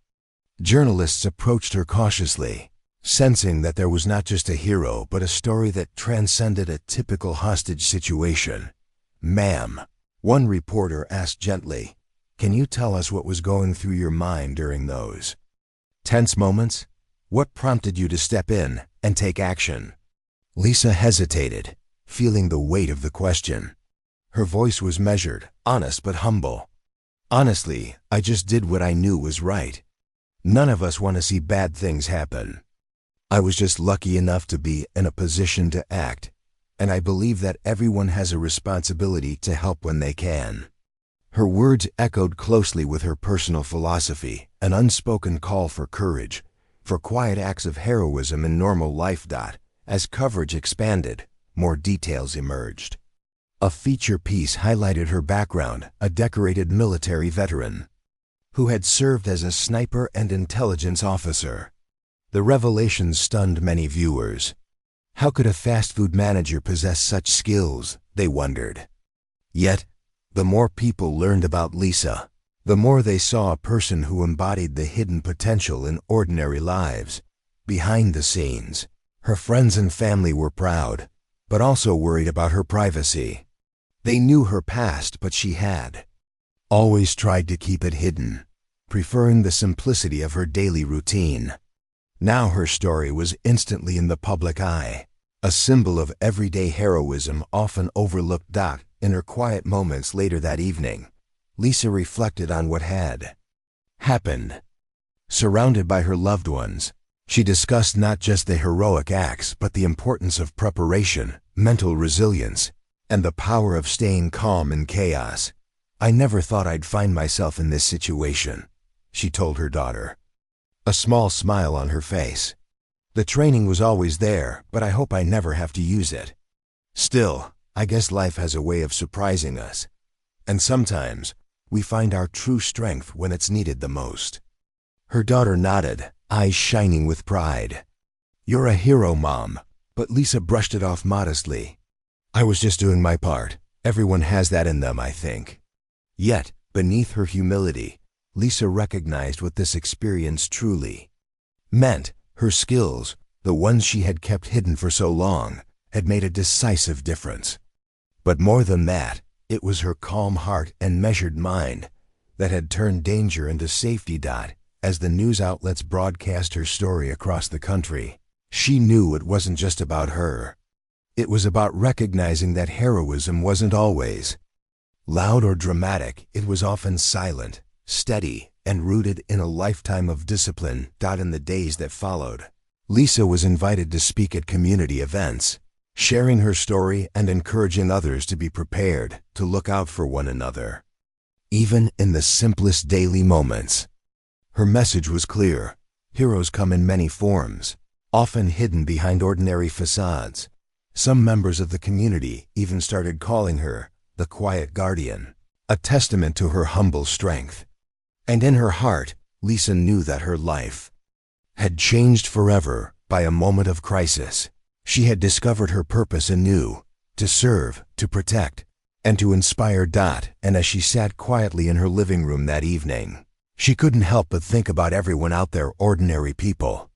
Journalists approached her cautiously, sensing that there was not just a hero but a story that transcended a typical hostage situation. "Ma'am," one reporter asked gently, "can you tell us what was going through your mind during those tense moments? What prompted you to step in and take action?" Lisa hesitated, feeling the weight of the question. Her voice was measured, honest but humble. "Honestly, I just did what I knew was right. None of us want to see bad things happen. I was just lucky enough to be in a position to act, and I believe that everyone has a responsibility to help when they can." Her words echoed closely with her personal philosophy, an unspoken call for courage, for quiet acts of heroism in normal life. As coverage expanded, more details emerged. A feature piece highlighted her background, a decorated military veteran who had served as a sniper and intelligence officer. The revelation stunned many viewers. How could a fast food manager possess such skills, they wondered. Yet, the more people learned about Lisa, the more they saw a person who embodied the hidden potential in ordinary lives. Behind the scenes, her friends and family were proud, but also worried about her privacy. They knew her past, but she had always tried to keep it hidden, preferring the simplicity of her daily routine. Now her story was instantly in the public eye, a symbol of everyday heroism often overlooked. In her quiet moments later that evening, Lisa reflected on what had happened. Surrounded by her loved ones, she discussed not just the heroic acts but the importance of preparation, mental resilience, and the power of staying calm in chaos. "I never thought I'd find myself in this situation," she told her daughter. a small smile on her face. The training was always there, but I hope I never have to use it. Still, I guess life has a way of surprising us. And sometimes, we find our true strength when it's needed the most. Her daughter nodded, eyes shining with pride. "You're a hero, Mom," but Lisa brushed it off modestly. "I was just doing my part. Everyone has that in them, I think." Yet, beneath her humility, Lisa recognized what this experience truly meant. Her skills, the ones she had kept hidden for so long, had made a decisive difference. But more than that, it was her calm heart and measured mind that had turned danger into safety. As the news outlets broadcast her story across the country, she knew it wasn't just about her. It was about recognizing that heroism wasn't always loud or dramatic. It was often silent, steady, and rooted in a lifetime of discipline. In the days that followed, Lisa was invited to speak at community events, sharing her story and encouraging others to be prepared to look out for one another, even in the simplest daily moments. Her message was clear. Heroes come in many forms, often hidden behind ordinary facades. Some members of the community even started calling her the Quiet Guardian, a testament to her humble strength. And in her heart, Lisa knew that her life had changed forever by a moment of crisis. She had discovered her purpose anew, to serve, to protect, and to inspire. And as she sat quietly in her living room that evening, she couldn't help but think about everyone out there, ordinary people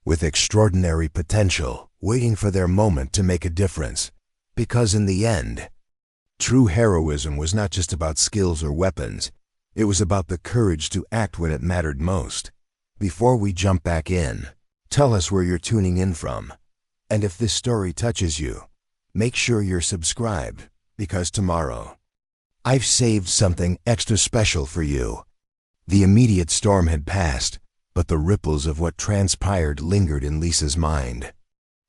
with extraordinary potential, waiting for their moment to make a difference. Because in the end, true heroism was not just about skills or weapons. It was about the courage to act when it mattered most. Before we jump back in, tell us where you're tuning in from. And if this story touches you, make sure you're subscribed, because tomorrow, I've saved something extra special for you. The immediate storm had passed, but the ripples of what transpired lingered in Lisa's mind.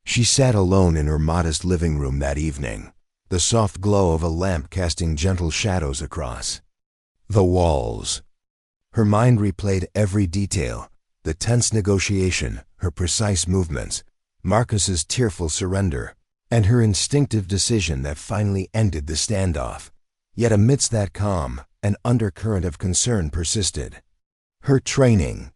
She sat alone in her modest living room that evening, the soft glow of a lamp casting gentle shadows across the walls. Her mind replayed every detail, the tense negotiation, her precise movements, Marcus's tearful surrender, and her instinctive decision that finally ended the standoff. Yet amidst that calm, an undercurrent of concern persisted. Her training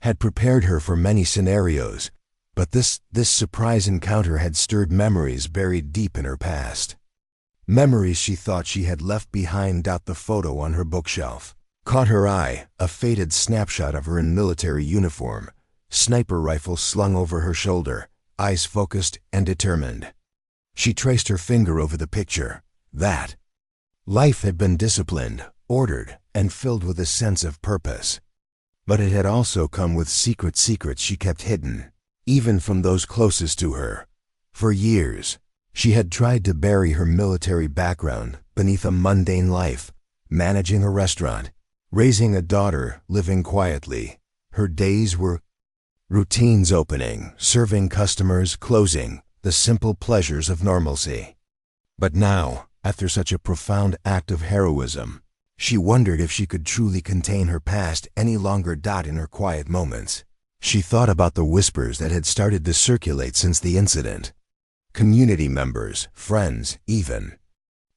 had prepared her for many scenarios, but this surprise encounter had stirred memories buried deep in her past. Memories she thought she had left behind. The photo on her bookshelf caught her eye, a faded snapshot of her in military uniform, sniper rifle slung over her shoulder, eyes focused and determined. She traced her finger over the picture. That life had been disciplined, ordered, and filled with a sense of purpose. But it had also come with secrets she kept hidden, even from those closest to her. For years, she had tried to bury her military background beneath a mundane life, managing a restaurant, raising a daughter, living quietly. Her days were routines: opening, serving customers, closing, the simple pleasures of normalcy. But now, after such a profound act of heroism, she wondered if she could truly contain her past any longer. In her quiet moments, she thought about the whispers that had started to circulate since the incident. Community members, friends, even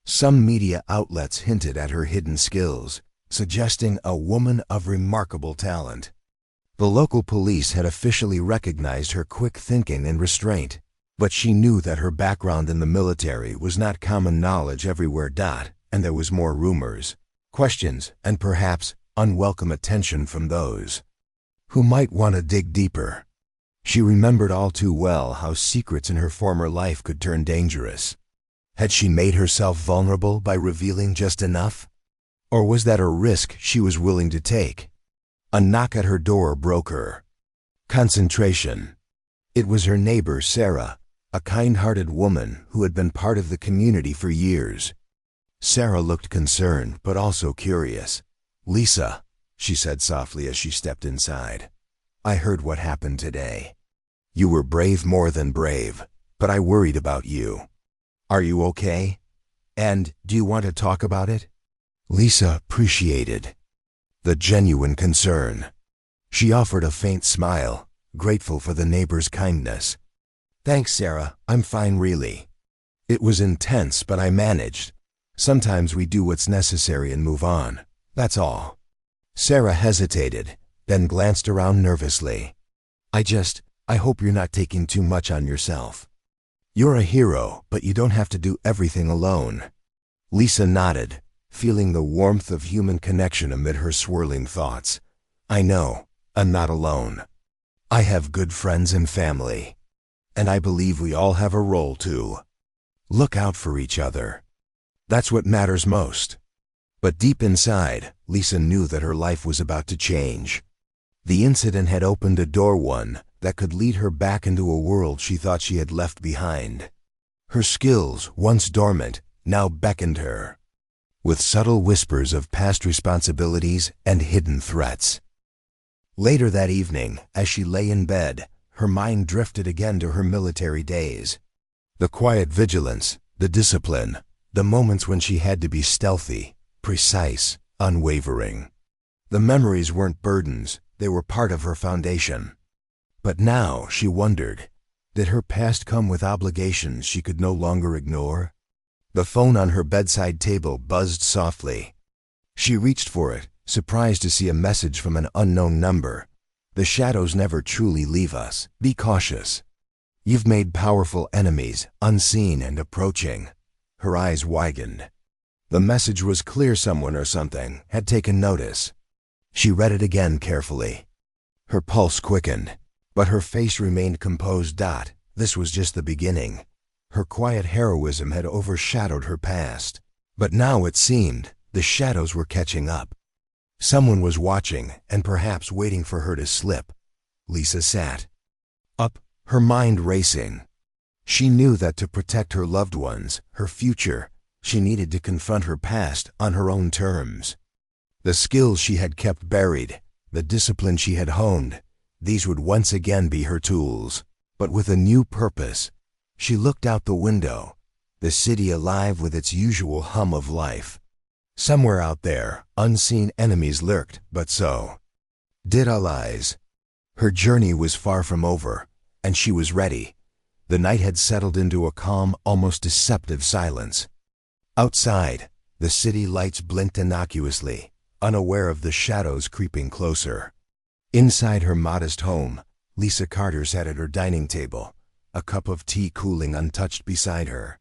some media outlets hinted at her hidden skills, suggesting a woman of remarkable talent. The local police had officially recognized her quick thinking and restraint, but she knew that her background in the military was not common knowledge everywhere. And there was more rumors, questions, and perhaps unwelcome attention from those who might want to dig deeper. She remembered all too well how secrets in her former life could turn dangerous. Had she made herself vulnerable by revealing just enough? Or was that a risk she was willing to take? A knock at her door broke her concentration. It was her neighbor, Sarah, a kind-hearted woman who had been part of the community for years. Sarah looked concerned, but also curious. "Lisa," she said softly as she stepped inside, "I heard what happened today. You were brave, more than brave, but I worried about you. Are you okay? And do you want to talk about it?" Lisa appreciated the genuine concern. She offered a faint smile, grateful for the neighbor's kindness. "Thanks, Sarah, I'm fine really. It was intense, but I managed. Sometimes we do what's necessary and move on. That's all." Sarah hesitated, then glanced around nervously. I hope you're not taking too much on yourself. You're a hero, but you don't have to do everything alone." Lisa nodded, feeling the warmth of human connection amid her swirling thoughts. "I know, I'm not alone. I have good friends and family. And I believe we all have a role too. Look out for each other. That's what matters most." But deep inside, Lisa knew that her life was about to change. The incident had opened a door that could lead her back into a world she thought she had left behind. Her skills, once dormant, now beckoned her, with subtle whispers of past responsibilities and hidden threats. Later that evening, as she lay in bed, her mind drifted again to her military days. The quiet vigilance, the discipline, the moments when she had to be stealthy, precise, unwavering. The memories weren't burdens, they were part of her foundation. But now, she wondered, did her past come with obligations she could no longer ignore? The phone on her bedside table buzzed softly. She reached for it, surprised to see a message from an unknown number. "The shadows never truly leave us. Be cautious. You've made powerful enemies, unseen and approaching." Her eyes widened. The message was clear. Someone or something had taken notice. She read it again carefully. Her pulse quickened, but her face remained composed. This was just the beginning. Her quiet heroism had overshadowed her past. But now it seemed the shadows were catching up. Someone was watching and perhaps waiting for her to slip. Lisa sat up, her mind racing. She knew that to protect her loved ones, her future, she needed to confront her past on her own terms. The skills she had kept buried, the discipline she had honed, these would once again be her tools. But with a new purpose. She looked out the window, the city alive with its usual hum of life. Somewhere out there, unseen enemies lurked, but so did allies. Her journey was far from over, and she was ready. The night had settled into a calm, almost deceptive silence. Outside, the city lights blinked innocuously, unaware of the shadows creeping closer. Inside her modest home, Lisa Carter sat at her dining table, a cup of tea cooling untouched beside her.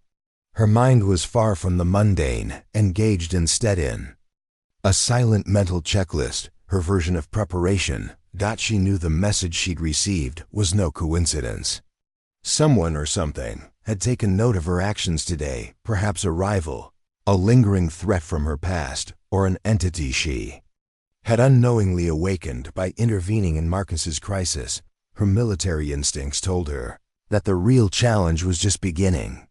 Her mind was far from the mundane, engaged instead in a silent mental checklist, her version of preparation. She knew the message she'd received was no coincidence. Someone or something had taken note of her actions today, perhaps a rival, a lingering threat from her past, or an entity she had unknowingly awakened by intervening in Marcus's crisis. Her military instincts told her that the real challenge was just beginning.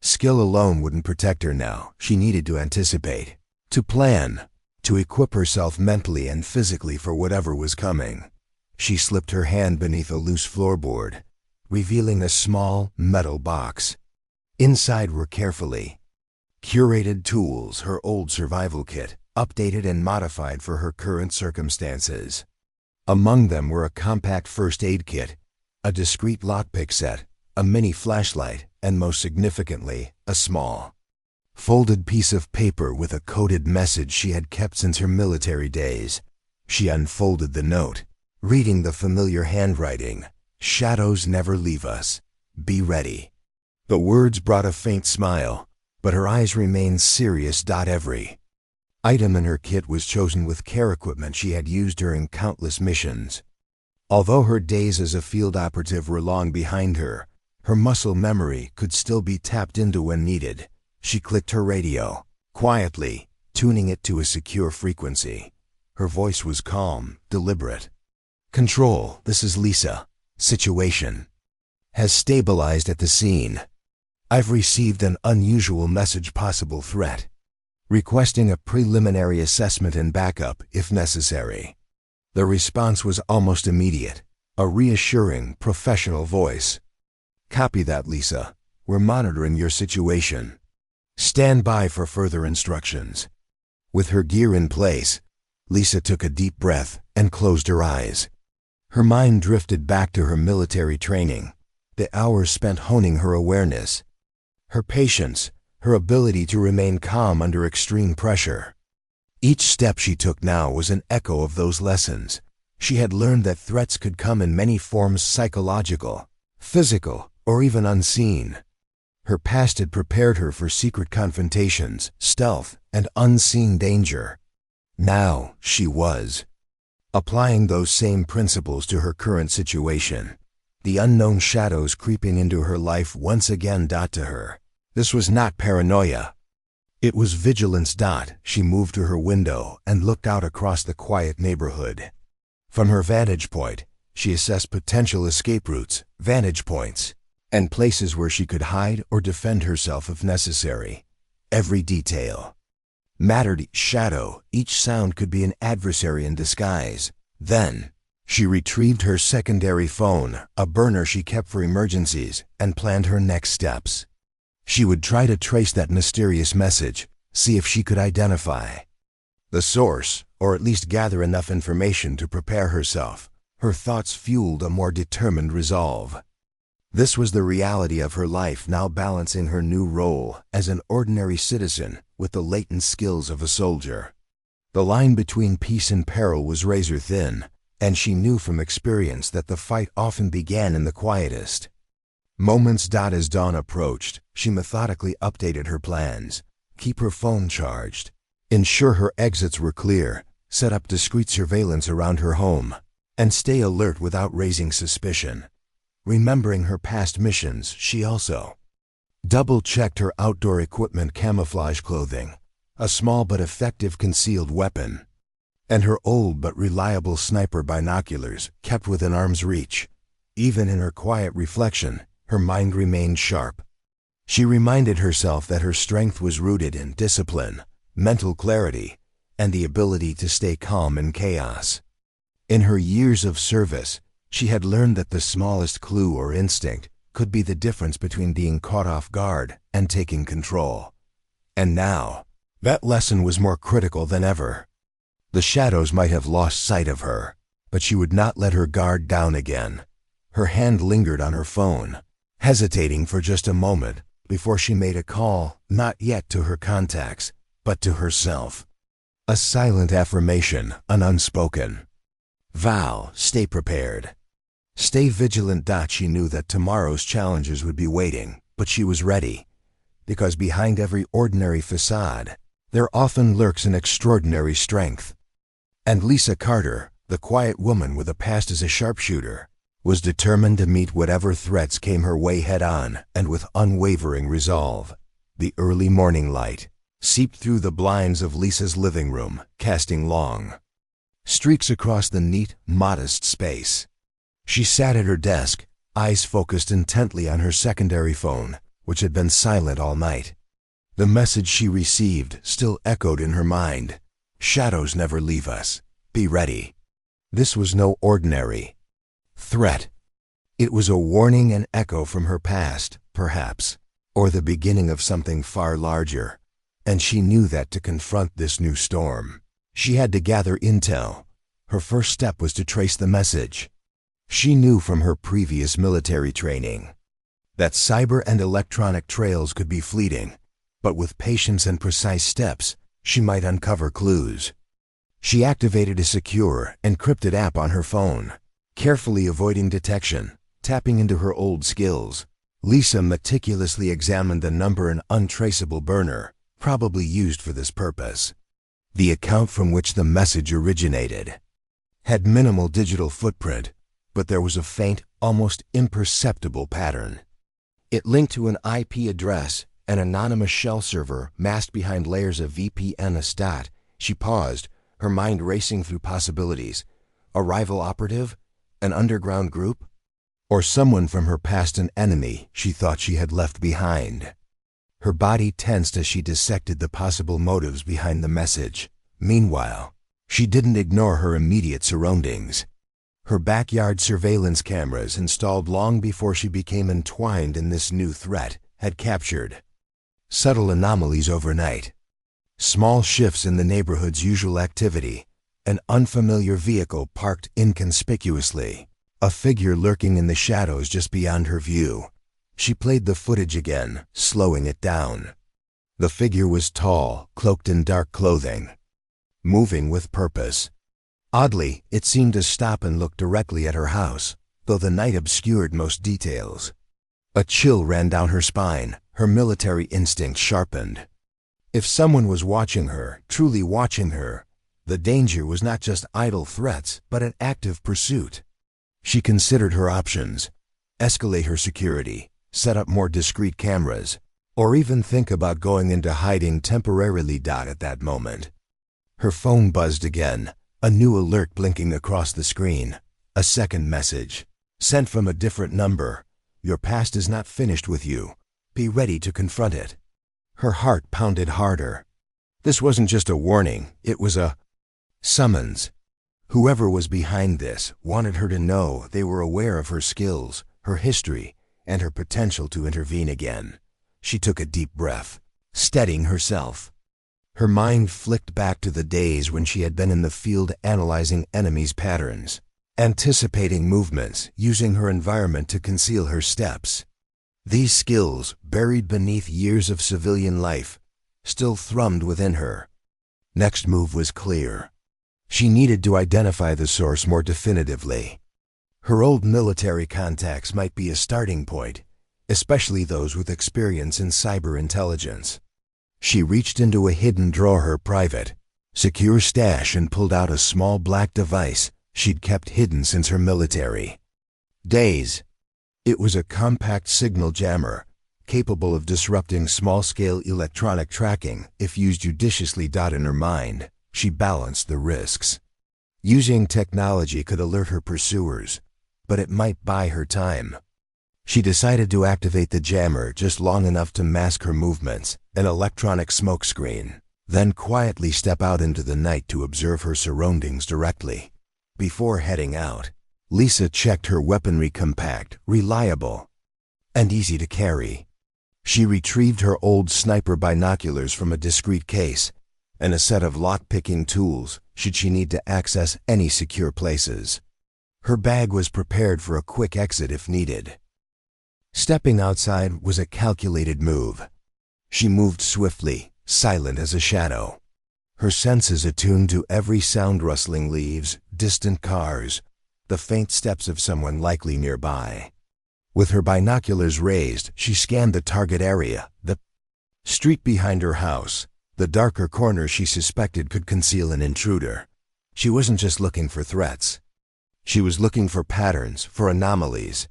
Skill alone wouldn't protect her now. She needed to anticipate, to plan, to equip herself mentally and physically for whatever was coming. She slipped her hand beneath a loose floorboard, revealing a small metal box. Inside were carefully curated tools, her old survival kit, updated and modified for her current circumstances. Among them were a compact first aid kit, a discreet lockpick set, a mini flashlight, and most significantly, a small, folded piece of paper with a coded message she had kept since her military days. She unfolded the note, reading the familiar handwriting. "Shadows never leave us. Be ready." The words brought a faint smile, but her eyes remained serious. Every item in her kit was chosen with care, equipment she had used during countless missions. Although her days as a field operative were long behind her, her muscle memory could still be tapped into when needed. She clicked her radio, quietly, tuning it to a secure frequency. Her voice was calm, deliberate. "Control, this is Lisa. Situation has stabilized at the scene. I've received an unusual message, possible threat. Requesting a preliminary assessment and backup if necessary." The response was almost immediate, a reassuring, professional voice. "Copy that, Lisa. We're monitoring your situation. Stand by for further instructions." With her gear in place, Lisa took a deep breath and closed her eyes. Her mind drifted back to her military training, the hours spent honing her awareness, her patience, her ability to remain calm under extreme pressure. Each step she took now was an echo of those lessons. She had learned that threats could come in many forms: psychological, physical, or even unseen. Her past had prepared her for secret confrontations, stealth, and unseen danger. Now she was applying those same principles to her current situation. The unknown shadows creeping into her life once again. To her, this was not paranoia. It was vigilance. She moved to her window and looked out across the quiet neighborhood. From her vantage point, she assessed potential escape routes, vantage points, and places where she could hide or defend herself if necessary. Every detail mattered. Each shadow, each sound could be an adversary in disguise. Then, she retrieved her secondary phone, a burner she kept for emergencies, and planned her next steps. She would try to trace that mysterious message, see if she could identify the source, or at least gather enough information to prepare herself. Her thoughts fueled a more determined resolve. This was the reality of her life now, balancing her new role as an ordinary citizen with the latent skills of a soldier. The line between peace and peril was razor thin, and she knew from experience that the fight often began in the quietest moments. As dawn approached, she methodically updated her plans: keep her phone charged, ensure her exits were clear, set up discreet surveillance around her home, and stay alert without raising suspicion. Remembering her past missions, she also double-checked her outdoor equipment: camouflage clothing, a small but effective concealed weapon, and her old but reliable sniper binoculars kept within arm's reach. Even in her quiet reflection, her mind remained sharp. She reminded herself that her strength was rooted in discipline, mental clarity, and the ability to stay calm in chaos. In her years of service, she had learned that the smallest clue or instinct could be the difference between being caught off guard and taking control. And now, that lesson was more critical than ever. The shadows might have lost sight of her, but she would not let her guard down again. Her hand lingered on her phone, hesitating for just a moment before she made a call, not yet to her contacts, but to herself. A silent affirmation, an unspoken vow: stay prepared, stay vigilant. She knew that tomorrow's challenges would be waiting, but she was ready, because behind every ordinary facade, there often lurks an extraordinary strength. And Lisa Carter, the quiet woman with a past as a sharpshooter, was determined to meet whatever threats came her way head-on and with unwavering resolve. The early morning light seeped through the blinds of Lisa's living room, casting long streaks across the neat, modest space. She sat at her desk, eyes focused intently on her secondary phone, which had been silent all night. The message she received still echoed in her mind: shadows never leave us. Be ready. This was no ordinary threat. It was a warning, an echo from her past, perhaps, or the beginning of something far larger. And she knew that to confront this new storm, she had to gather intel. Her first step was to trace the message. She knew from her previous military training that cyber and electronic trails could be fleeting, but with patience and precise steps, she might uncover clues. She activated a secure, encrypted app on her phone, carefully avoiding detection, tapping into her old skills. Lisa meticulously examined the number and untraceable burner, probably used for this purpose. The account from which the message originated had minimal digital footprint, but there was a faint, almost imperceptible pattern. It linked to an IP address, an anonymous shell server masked behind layers of VPN. She paused, her mind racing through possibilities. A rival operative? An underground group? Or someone from her past, an enemy she thought she had left behind? Her body tensed as she dissected the possible motives behind the message. Meanwhile, she didn't ignore her immediate surroundings. Her backyard surveillance cameras, installed long before she became entwined in this new threat, had captured subtle anomalies overnight. Small shifts in the neighborhood's usual activity, An unfamiliar vehicle parked inconspicuously, a figure lurking in the shadows just beyond her view. She played the footage again, slowing it down. The figure was tall, cloaked in dark clothing, moving with purpose. Oddly, it seemed to stop and look directly at her house, though the night obscured most details. A chill ran down her spine, her military instinct sharpened. If someone was watching her, truly watching her, the danger was not just idle threats, but an active pursuit. She considered her options: escalate her security, set up more discreet cameras, or even think about going into hiding temporarily. At that moment, her phone buzzed again, a new alert blinking across the screen. A second message, sent from a different number. Your past is not finished with you. Be ready to confront it. Her heart pounded harder. This wasn't just a warning, it was a summons. Whoever was behind this wanted her to know they were aware of her skills, her history, and her potential to intervene again. She took a deep breath, steadying herself. Her mind flicked back to the days when she had been in the field analyzing enemies' patterns, anticipating movements, using her environment to conceal her steps. These skills, buried beneath years of civilian life, still thrummed within her. Next move was clear. She needed to identify the source more definitively. Her old military contacts might be a starting point, especially those with experience in cyber intelligence. She reached into a hidden drawer, her private, secure stash, and pulled out a small black device she'd kept hidden since her military days. It was a compact signal jammer, capable of disrupting small-scale electronic tracking if used judiciously. In her mind, she balanced the risks. Using technology could alert her pursuers, but it might buy her time. She decided to activate the jammer just long enough to mask her movements, an electronic smokescreen, then quietly step out into the night to observe her surroundings directly. Before heading out, Lisa checked her weaponry: compact, reliable, and easy to carry. She retrieved her old sniper binoculars from a discreet case and a set of lock-picking tools should she need to access any secure places. Her bag was prepared for a quick exit if needed. Stepping outside was a calculated move. She moved swiftly, silent as a shadow, her senses attuned to every sound: rustling leaves, distant cars, the faint steps of someone likely nearby. With her binoculars raised, she scanned the target area, the street behind her house, the darker corner she suspected could conceal an intruder. She wasn't just looking for threats. She was looking for patterns, for anomalies.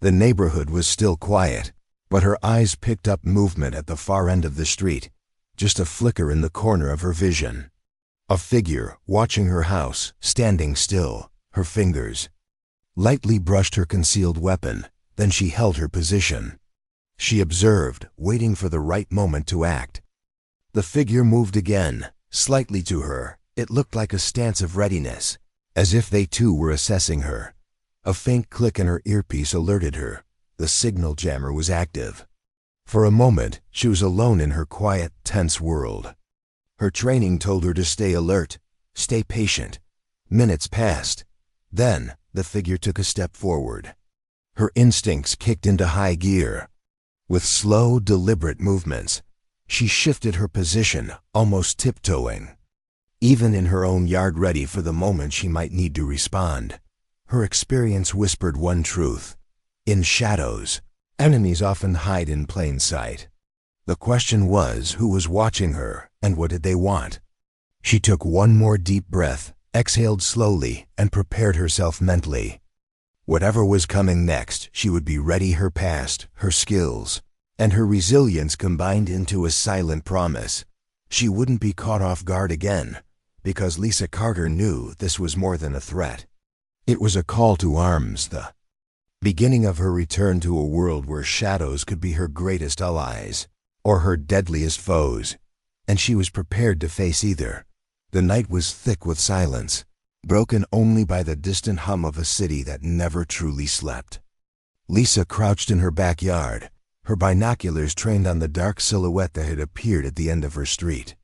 The neighborhood was still quiet, but her eyes picked up movement at the far end of the street, just a flicker in the corner of her vision. A figure watching her house, standing still, her fingers lightly brushed her concealed weapon, then she held her position. She observed, waiting for the right moment to act. The figure moved again, slightly to her. It looked like a stance of readiness, as if they too were assessing her. A faint click in her earpiece alerted her. The signal jammer was active. For a moment, she was alone in her quiet, tense world. Her training told her to stay alert, stay patient. Minutes passed. Then, the figure took a step forward. Her instincts kicked into high gear. With slow, deliberate movements, she shifted her position, almost tiptoeing. Even in her own yard, ready for the moment she might need to respond. Her experience whispered one truth: in shadows, enemies often hide in plain sight. The question was, who was watching her, and what did they want? She took one more deep breath, exhaled slowly, and prepared herself mentally. Whatever was coming next, she would be ready. Her past, her skills, and her resilience combined into a silent promise. She wouldn't be caught off guard again, because Lisa Carter knew this was more than a threat. It was a call to arms, the beginning of her return to a world where shadows could be her greatest allies, or her deadliest foes, and she was prepared to face either. The night was thick with silence, broken only by the distant hum of a city that never truly slept. Lisa crouched in her backyard, her binoculars trained on the dark silhouette that had appeared at the end of her street.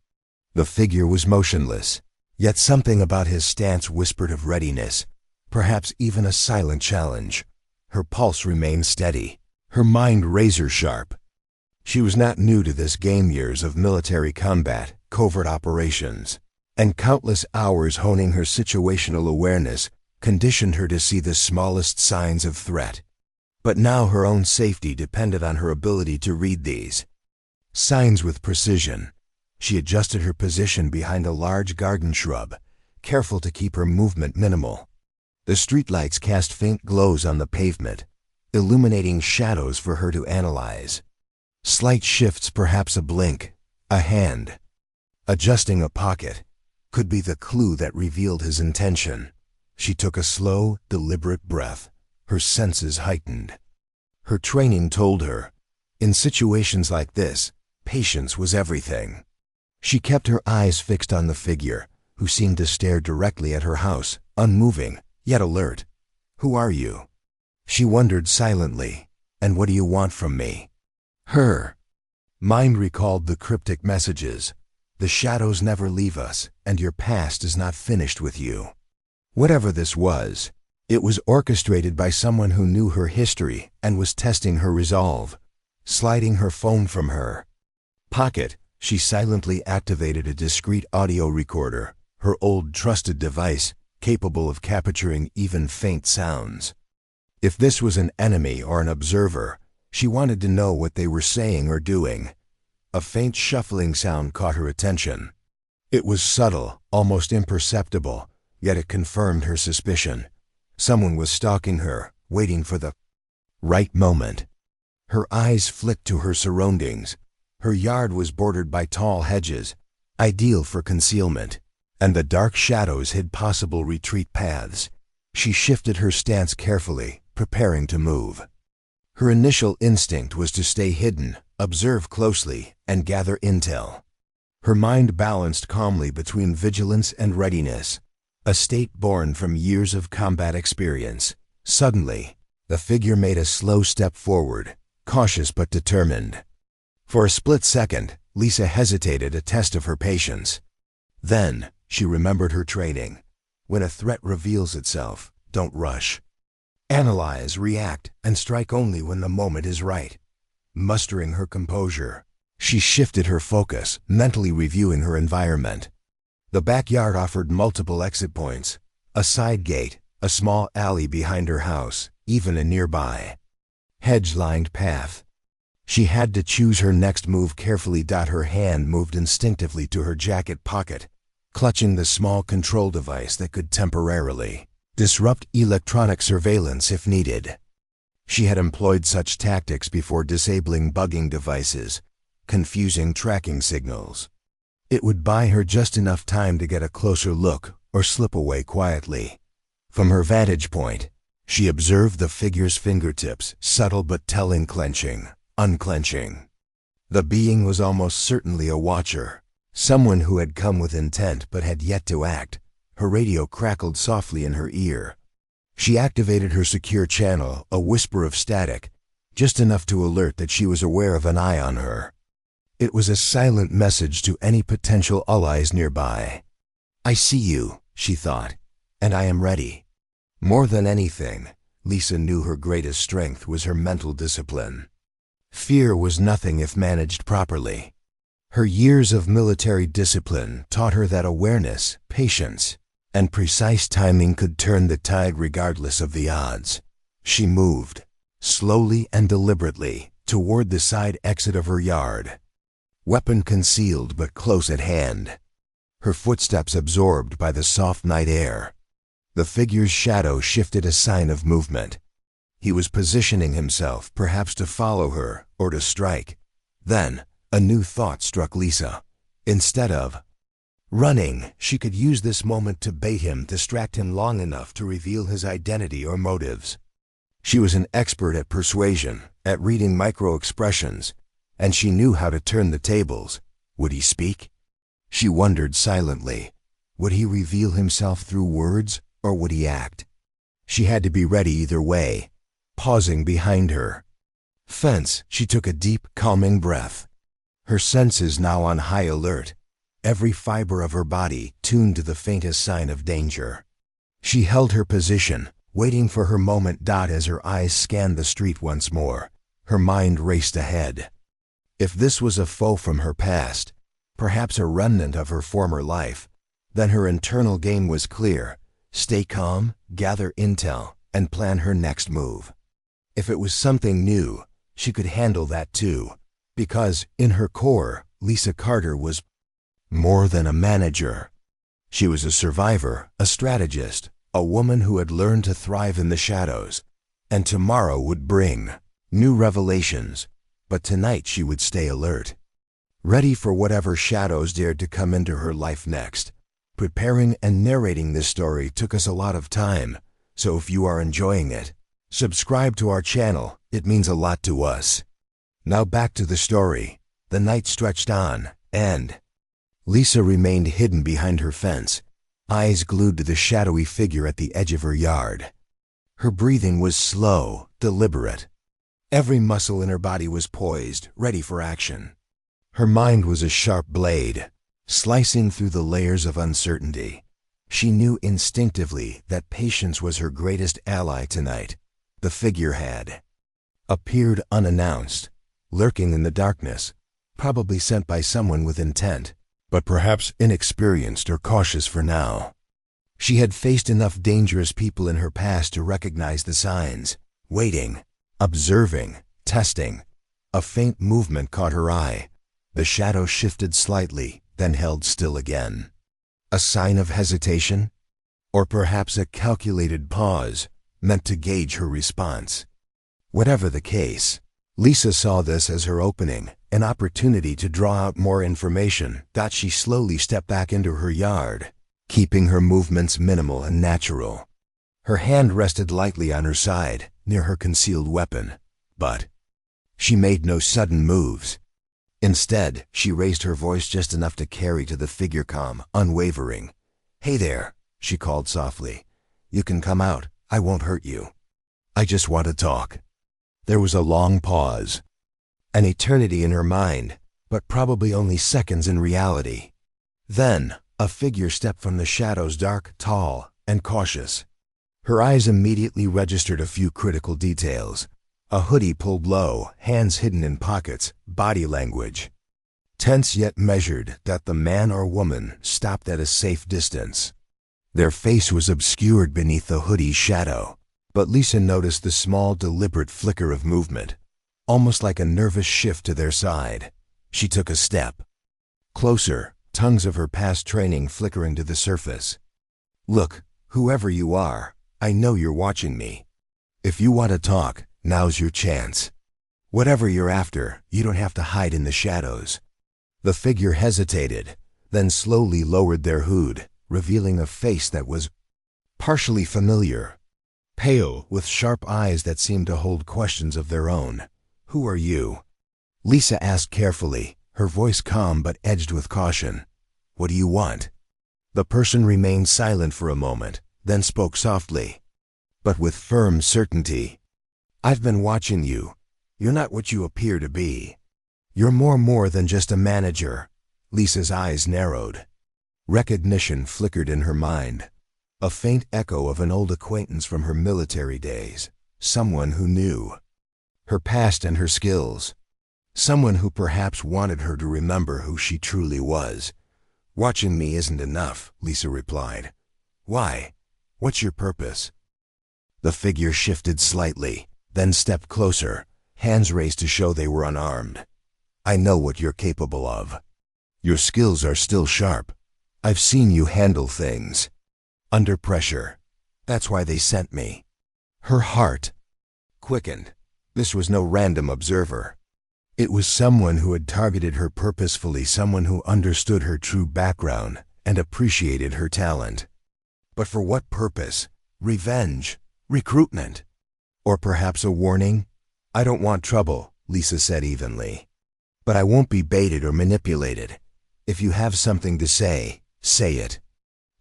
The figure was motionless, Yet something about his stance whispered of readiness, perhaps even a silent challenge. Her pulse remained steady, her mind razor-sharp. She was not new to this game, years of military combat, covert operations, and countless hours honing her situational awareness conditioned her to see the smallest signs of threat. But now her own safety depended on her ability to read these signs with precision. She adjusted her position behind a large garden shrub, careful to keep her movement minimal. The streetlights cast faint glows on the pavement, illuminating shadows for her to analyze. Slight shifts, perhaps a blink, a hand, adjusting a pocket, could be the clue that revealed his intention. She took a slow, deliberate breath, her senses heightened. Her training told her, in situations like this, patience was everything. She kept her eyes fixed on the figure, who seemed to stare directly at her house, unmoving, yet alert. "Who are you?" she wondered silently. "And what do you want from me?" Her mind recalled the cryptic messages. "The shadows never leave us, and your past is not finished with you." Whatever this was, it was orchestrated by someone who knew her history and was testing her resolve. Sliding her phone from her pocket, she silently activated a discreet audio recorder, her old trusted device capable of capturing even faint sounds. If this was an enemy or an observer, she wanted to know what they were saying or doing. A faint shuffling sound caught her attention. It was subtle, almost imperceptible, yet it confirmed her suspicion. Someone was stalking her, waiting for the right moment. Her eyes flicked to her surroundings. Her yard was bordered by tall hedges, ideal for concealment, and the dark shadows hid possible retreat paths. She shifted her stance carefully, preparing to move. Her initial instinct was to stay hidden, observe closely, and gather intel. Her mind balanced calmly between vigilance and readiness, a state born from years of combat experience. Suddenly, the figure made a slow step forward, cautious but determined. For a split second, Lisa hesitated, a test of her patience. Then, she remembered her training. When a threat reveals itself, don't rush. Analyze, react, and strike only when the moment is right. Mustering her composure, she shifted her focus, mentally reviewing her environment. The backyard offered multiple exit points, a side gate, a small alley behind her house, even a nearby hedge-lined path. She had to choose her next move carefully. Her hand moved instinctively to her jacket pocket, clutching the small control device that could temporarily disrupt electronic surveillance if needed. She had employed such tactics before, disabling bugging devices, confusing tracking signals. It would buy her just enough time to get a closer look or slip away quietly. From her vantage point, she observed the figure's fingertips, subtle but telling, clenching, unclenching. The being was almost certainly a watcher, someone who had come with intent but had yet to act. Her radio crackled softly in her ear. She activated her secure channel, a whisper of static, just enough to alert that she was aware of an eye on her. It was a silent message to any potential allies nearby. "I see you," she thought, "and I am ready." More than anything, Lisa knew her greatest strength was her mental discipline. Fear was nothing if managed properly. Her years of military discipline taught her that awareness, patience, and precise timing could turn the tide regardless of the odds. She moved, slowly and deliberately, toward the side exit of her yard, weapon concealed but close at hand, her footsteps absorbed by the soft night air. The figure's shadow shifted, a sign of movement. He was positioning himself, perhaps to follow her or to strike. Then, a new thought struck Lisa. Instead of running, she could use this moment to bait him, distract him long enough to reveal his identity or motives. She was an expert at persuasion, at reading micro-expressions, and she knew how to turn the tables. Would he speak? She wondered silently. Would he reveal himself through words, or would he act? She had to be ready either way. Pausing behind her fence, she took a deep, calming breath, her senses now on high alert. every fiber of her body tuned to the faintest sign of danger. She held her position, waiting for her moment. As her eyes scanned the street once more, her mind raced ahead. If this was a foe from her past, perhaps a remnant of her former life, then her internal game was clear: stay calm, gather intel, and plan her next move. If it was something new, she could handle that too, because, in her core, Lisa Carter was more than a manager. She was a survivor, a strategist, a woman who had learned to thrive in the shadows. And tomorrow would bring new revelations, but tonight she would stay alert, ready for whatever shadows dared to come into her life next. Preparing and narrating this story took us a lot of time, so if you are enjoying it, subscribe to our channel. It means a lot to us. Now back to the story. The night stretched on, and Lisa remained hidden behind her fence, eyes glued to the shadowy figure at the edge of her yard. Her breathing was slow, deliberate. Every muscle in her body was poised, ready for action. Her mind was a sharp blade, slicing through the layers of uncertainty. She knew instinctively that patience was her greatest ally tonight. The figure had appeared unannounced, lurking in the darkness, probably sent by someone with intent, but perhaps inexperienced or cautious for now. She had faced enough dangerous people in her past to recognize the signs, waiting, observing, testing. A faint movement caught her eye. The shadow shifted slightly, then held still again. A sign of hesitation? Or perhaps a calculated pause, meant to gauge her response. Whatever the case, Lisa saw this as her opening, an opportunity to draw out more information. She slowly stepped back into her yard, keeping her movements minimal and natural. Her hand rested lightly on her side, near her concealed weapon, but she made no sudden moves. Instead, she raised her voice just enough to carry to the figure calm, unwavering. "Hey there," she called softly. "You can come out. I won't hurt you. I just want to talk." There was a long pause, an eternity in her mind, but probably only seconds in reality. Then, a figure stepped from the shadows, dark, tall, and cautious. Her eyes immediately registered a few critical details. A hoodie pulled low, hands hidden in pockets, body language tense yet measured. The man or woman stopped at a safe distance. Their face was obscured beneath the hoodie's shadow, but Lisa noticed the small, deliberate flicker of movement, almost like a nervous shift to their side. She took a step closer, tongues of her past training flickering to the surface. "Look, whoever you are, I know you're watching me. If you want to talk, now's your chance. Whatever you're after, you don't have to hide in the shadows." The figure hesitated, then slowly lowered their hood, revealing a face that was partially familiar. Pale, with sharp eyes that seemed to hold questions of their own. "Who are you?" Lisa asked carefully, her voice calm but edged with caution. "What do you want?" The person remained silent for a moment, then spoke softly, but with firm certainty. "I've been watching you. You're not what you appear to be. You're more than just a manager." Lisa's eyes narrowed. Recognition flickered in her mind. A faint echo of an old acquaintance from her military days. Someone who knew her past and her skills. Someone who perhaps wanted her to remember who she truly was. "Watching me isn't enough," Lisa replied. "Why? What's your purpose?" The figure shifted slightly, then stepped closer, hands raised to show they were unarmed. "I know what you're capable of. Your skills are still sharp. I've seen you handle things under pressure. That's why they sent me." Her heart quickened. This was no random observer. It was someone who had targeted her purposefully, someone who understood her true background and appreciated her talent. But for what purpose? Revenge? Recruitment? Or perhaps a warning? "I don't want trouble," Lisa said evenly. "But I won't be baited or manipulated. If you have something to say, say it."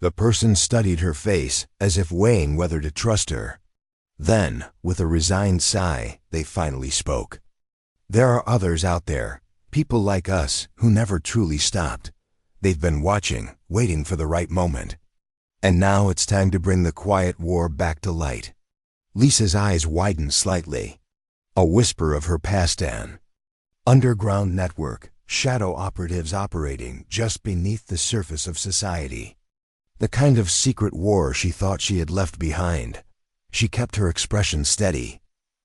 The person studied her face, as if weighing whether to trust her. Then, with a resigned sigh, they finally spoke. "There are others out there, people like us, who never truly stopped. They've been watching, waiting for the right moment. And now it's time to bring the quiet war back to light. Lisa's eyes widened slightly. A whisper of her past an underground network, shadow operatives operating just beneath the surface of society. The kind of secret war she thought she had left behind. She kept her expression steady.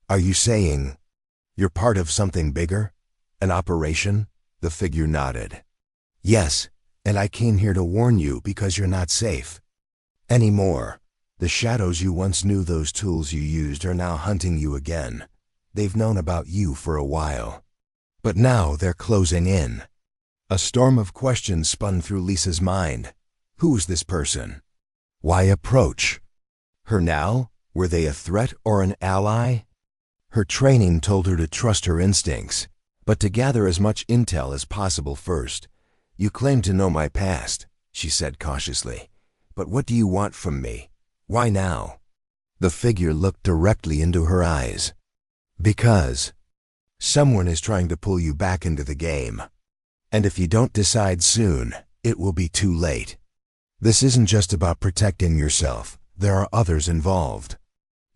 Are you saying you're part of something bigger? An operation? The figure nodded. Yes, and I came here to warn you because you're not safe anymore. The shadows you once knew, those tools you used, are now hunting you again. They've known about you for a while. But now they're closing in. A storm of questions spun through Lisa's mind. Who's this person? Why approach her now? Were they a threat or an ally? Her training told her to trust her instincts, but to gather as much intel as possible first. You claim to know my past, she said cautiously. But what do you want from me? Why now? The figure looked directly into her eyes. Because someone is trying to pull you back into the game. And if you don't decide soon, it will be too late. This isn't just about protecting yourself. There are others involved.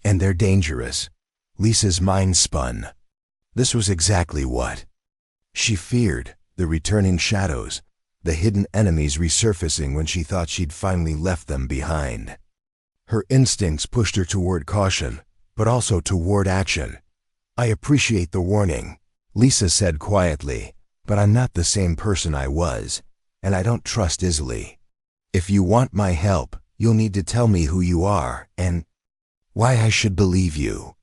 And they're dangerous. Lisa's mind spun. This was exactly what she feared, the returning shadows, the hidden enemies resurfacing when she thought she'd finally left them behind. Her instincts pushed her toward caution, but also toward action. I appreciate the warning, Lisa said quietly, but I'm not the same person I was, and I don't trust easily. If you want my help, you'll need to tell me who you are and why I should believe you.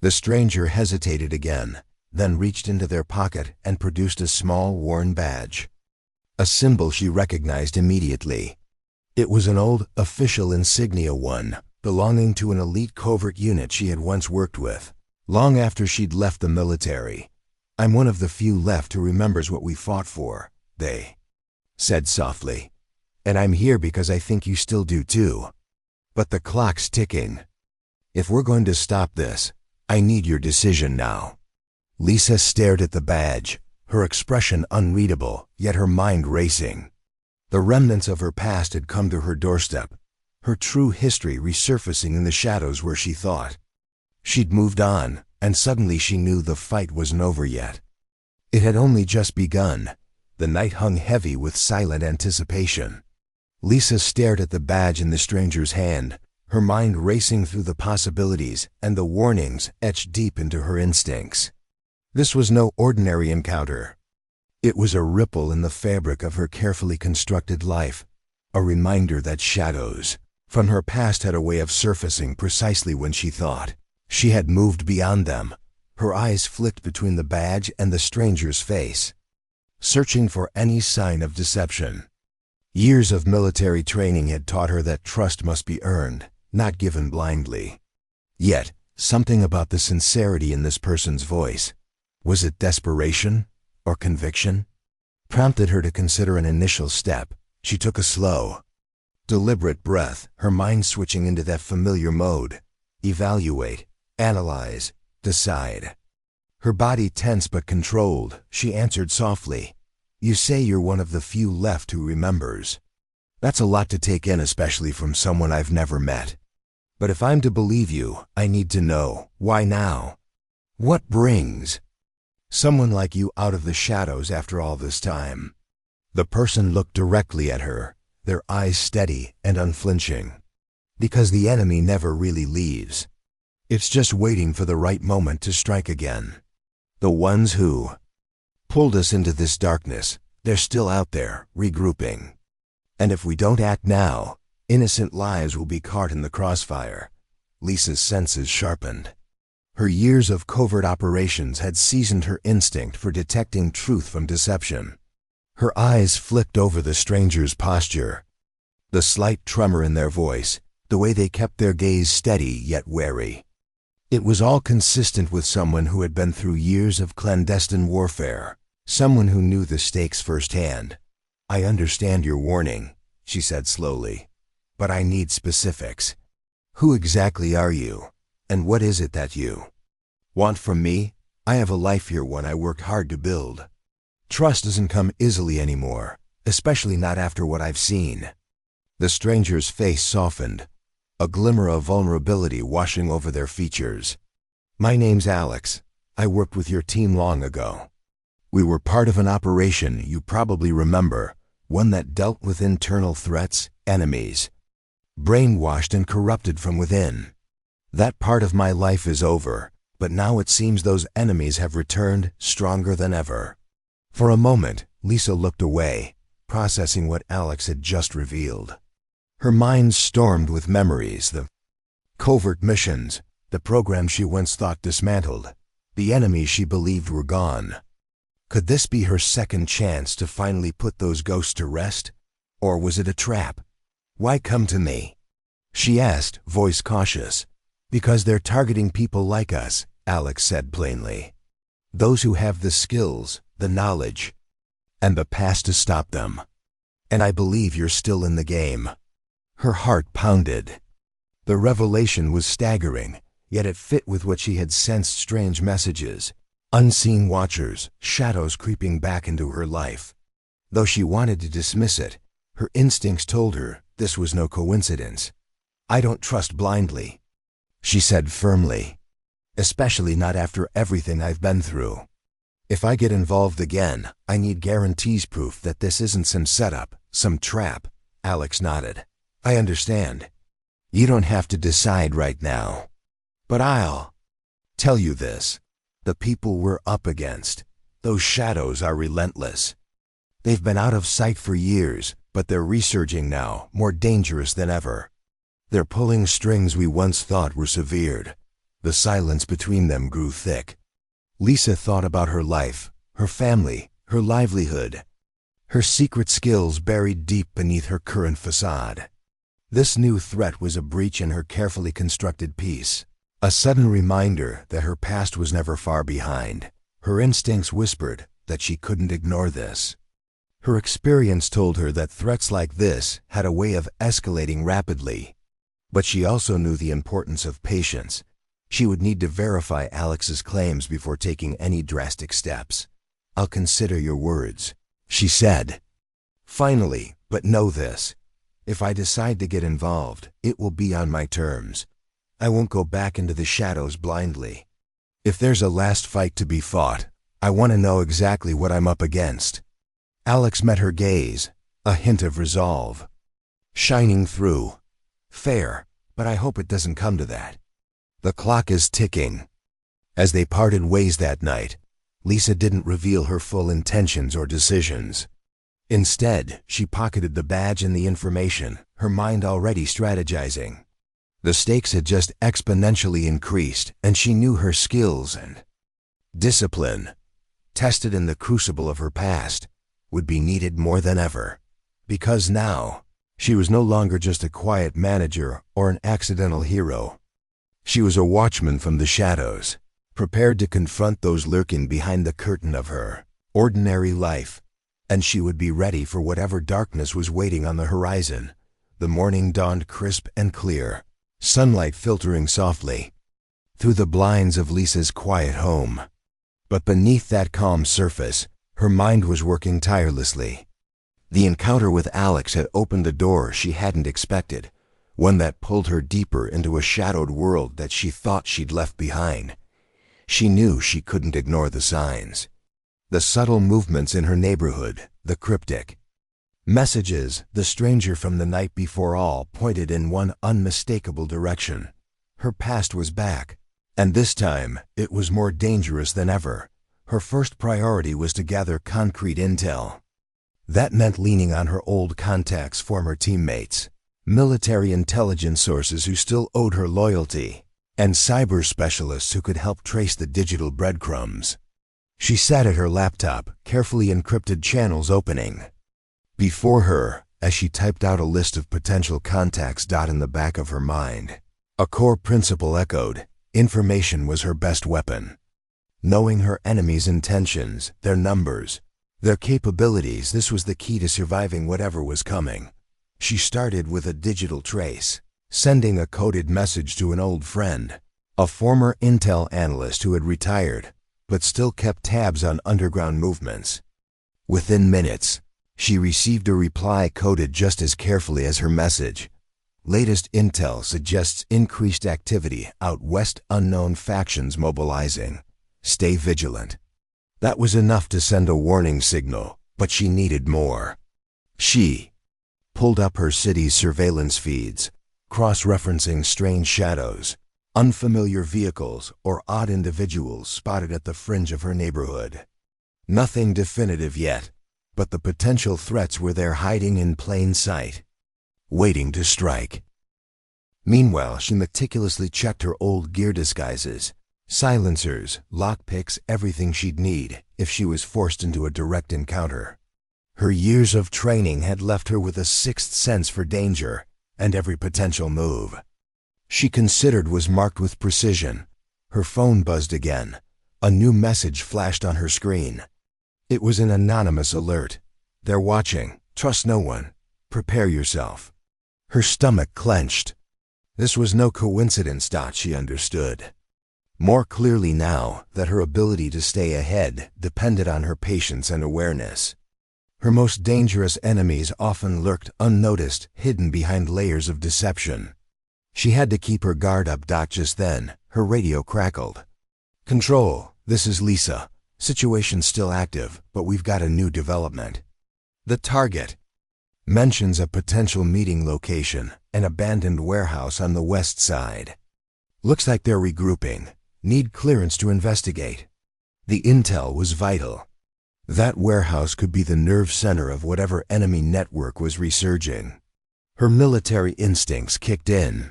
The stranger hesitated again, then reached into their pocket and produced a small worn badge. A symbol she recognized immediately. It was an old official insignia one, belonging to an elite covert unit she had once worked with, long after she'd left the military. I'm one of the few left who remembers what we fought for, they said softly. And I'm here because I think you still do too. But the clock's ticking. If we're going to stop this, I need your decision now. Lisa stared at the badge, her expression unreadable, yet her mind racing. The remnants of her past had come to her doorstep, her true history resurfacing in the shadows where she thought she'd moved on, and suddenly she knew the fight wasn't over yet. It had only just begun. The night hung heavy with silent anticipation. Lisa stared at the badge in the stranger's hand, her mind racing through the possibilities and the warnings etched deep into her instincts. This was no ordinary encounter. It was a ripple in the fabric of her carefully constructed life, a reminder that shadows from her past had a way of surfacing precisely when she thought she had moved beyond them. Her eyes flicked between the badge and the stranger's face, searching for any sign of deception. Years of military training had taught her that trust must be earned, not given blindly. Yet, something about the sincerity in this person's voice, was it desperation or conviction, prompted her to consider an initial step. She took a slow, deliberate breath, her mind switching into that familiar mode. Evaluate, analyze, decide. Her body tense but controlled, she answered softly. You say you're one of the few left who remembers. That's a lot to take in, especially from someone I've never met. But if I'm to believe you, I need to know, why now? What brings someone like you out of the shadows after all this time? The person looked directly at her, their eyes steady and unflinching. Because the enemy never really leaves. It's just waiting for the right moment to strike again. The ones who pulled us into this darkness, they're still out there, regrouping. And if we don't act now, innocent lives will be caught in the crossfire. Lisa's senses sharpened. Her years of covert operations had seasoned her instinct for detecting truth from deception. Her eyes flicked over the stranger's posture. The slight tremor in their voice, the way they kept their gaze steady yet wary. It was all consistent with someone who had been through years of clandestine warfare, someone who knew the stakes firsthand. I understand your warning, she said slowly, but I need specifics. Who exactly are you, and what is it that you want from me? I have a life here, one I worked hard to build. Trust doesn't come easily anymore, especially not after what I've seen." The stranger's face softened, a glimmer of vulnerability washing over their features. "My name's Alex. I worked with your team long ago. We were part of an operation you probably remember, one that dealt with internal threats, enemies, brainwashed and corrupted from within. That part of my life is over, but now it seems those enemies have returned stronger than ever." For a moment, Lisa looked away, processing what Alex had just revealed. Her mind stormed with memories, the covert missions, the programs she once thought dismantled, the enemies she believed were gone. Could this be her second chance to finally put those ghosts to rest? Or was it a trap? "Why come to me?" she asked, voice cautious. "Because they're targeting people like us," Alex said plainly. "Those who have the skills, the knowledge, and the past to stop them. And I believe you're still in the game." Her heart pounded. The revelation was staggering, yet it fit with what she had sensed: strange messages, unseen watchers, shadows creeping back into her life. Though she wanted to dismiss it, her instincts told her this was no coincidence. "I don't trust blindly," she said firmly, "especially not after everything I've been through. If I get involved again, I need guarantees, proof that this isn't some setup, some trap." Alex nodded. "I understand. You don't have to decide right now. But I'll tell you this. The people we're up against, those shadows, are relentless. They've been out of sight for years, but they're resurging now, more dangerous than ever. They're pulling strings we once thought were severed." The silence between them grew thick. Lisa thought about her life, her family, her livelihood, her secret skills buried deep beneath her current facade. This new threat was a breach in her carefully constructed peace, a sudden reminder that her past was never far behind. Her instincts whispered that she couldn't ignore this. Her experience told her that threats like this had a way of escalating rapidly. But she also knew the importance of patience. She would need to verify Alex's claims before taking any drastic steps. "I'll consider your words," she said. "Finally, but know this. If I decide to get involved, it will be on my terms. I won't go back into the shadows blindly. If there's a last fight to be fought, I want to know exactly what I'm up against." Alex met her gaze, a hint of resolve shining through. "Fair, but I hope it doesn't come to that. The clock is ticking." As they parted ways that night, Lisa didn't reveal her full intentions or decisions. Instead, she pocketed the badge and the information, her mind already strategizing. The stakes had just exponentially increased, and she knew her skills and discipline, tested in the crucible of her past, would be needed more than ever. Because now, she was no longer just a quiet manager or an accidental hero. She was a watchman from the shadows, prepared to confront those lurking behind the curtain of her ordinary life, and she would be ready for whatever darkness was waiting on the horizon. The morning dawned crisp and clear, sunlight filtering softly through the blinds of Lisa's quiet home. But beneath that calm surface, her mind was working tirelessly. The encounter with Alex had opened a door she hadn't expected, one that pulled her deeper into a shadowed world that she thought she'd left behind. She knew she couldn't ignore the signs. The subtle movements in her neighborhood, the cryptic messages, the stranger from the night before, all pointed in one unmistakable direction. Her past was back, and this time it was more dangerous than ever. Her first priority was to gather concrete intel. That meant leaning on her old contacts, former teammates, military intelligence sources who still owed her loyalty, and cyber specialists who could help trace the digital breadcrumbs. She sat at her laptop, carefully encrypted channels opening before her as she typed out a list of potential contacts. In the back of her mind, a core principle echoed: information was her best weapon. Knowing her enemies' intentions, their numbers, their capabilities, this was the key to surviving whatever was coming. She started with a digital trace, sending a coded message to an old friend, a former intel analyst who had retired, but still kept tabs on underground movements. Within minutes, She received a reply coded just as carefully as her message. Latest intel suggests increased activity out west, unknown factions mobilizing. Stay vigilant. That was enough to send a warning signal, but she needed more. She pulled up her city's surveillance feeds, cross-referencing strange shadows, unfamiliar vehicles, or odd individuals spotted at the fringe of her neighborhood. Nothing definitive yet, but the potential threats were there, hiding in plain sight, waiting to strike. Meanwhile, she meticulously checked her old gear disguises, silencers, lockpicks, everything she'd need if she was forced into a direct encounter. Her years of training had left her with a sixth sense for danger, and every potential move she considered was marked with precision. Her phone buzzed again. A new message flashed on her screen. It was an anonymous alert. They're watching. Trust no one. Prepare yourself. Her stomach clenched. This was no coincidence. She understood more clearly now that her ability to stay ahead depended on her patience and awareness. Her most dangerous enemies often lurked unnoticed, hidden behind layers of deception. She had to keep her guard up. Just then, her radio crackled. "Control, this is Lisa. Situation still active, but we've got a new development. The target mentions a potential meeting location, an abandoned warehouse on the west side. Looks like they're regrouping. Need clearance to investigate." The intel was vital. That warehouse could be the nerve center of whatever enemy network was resurging. Her military instincts kicked in.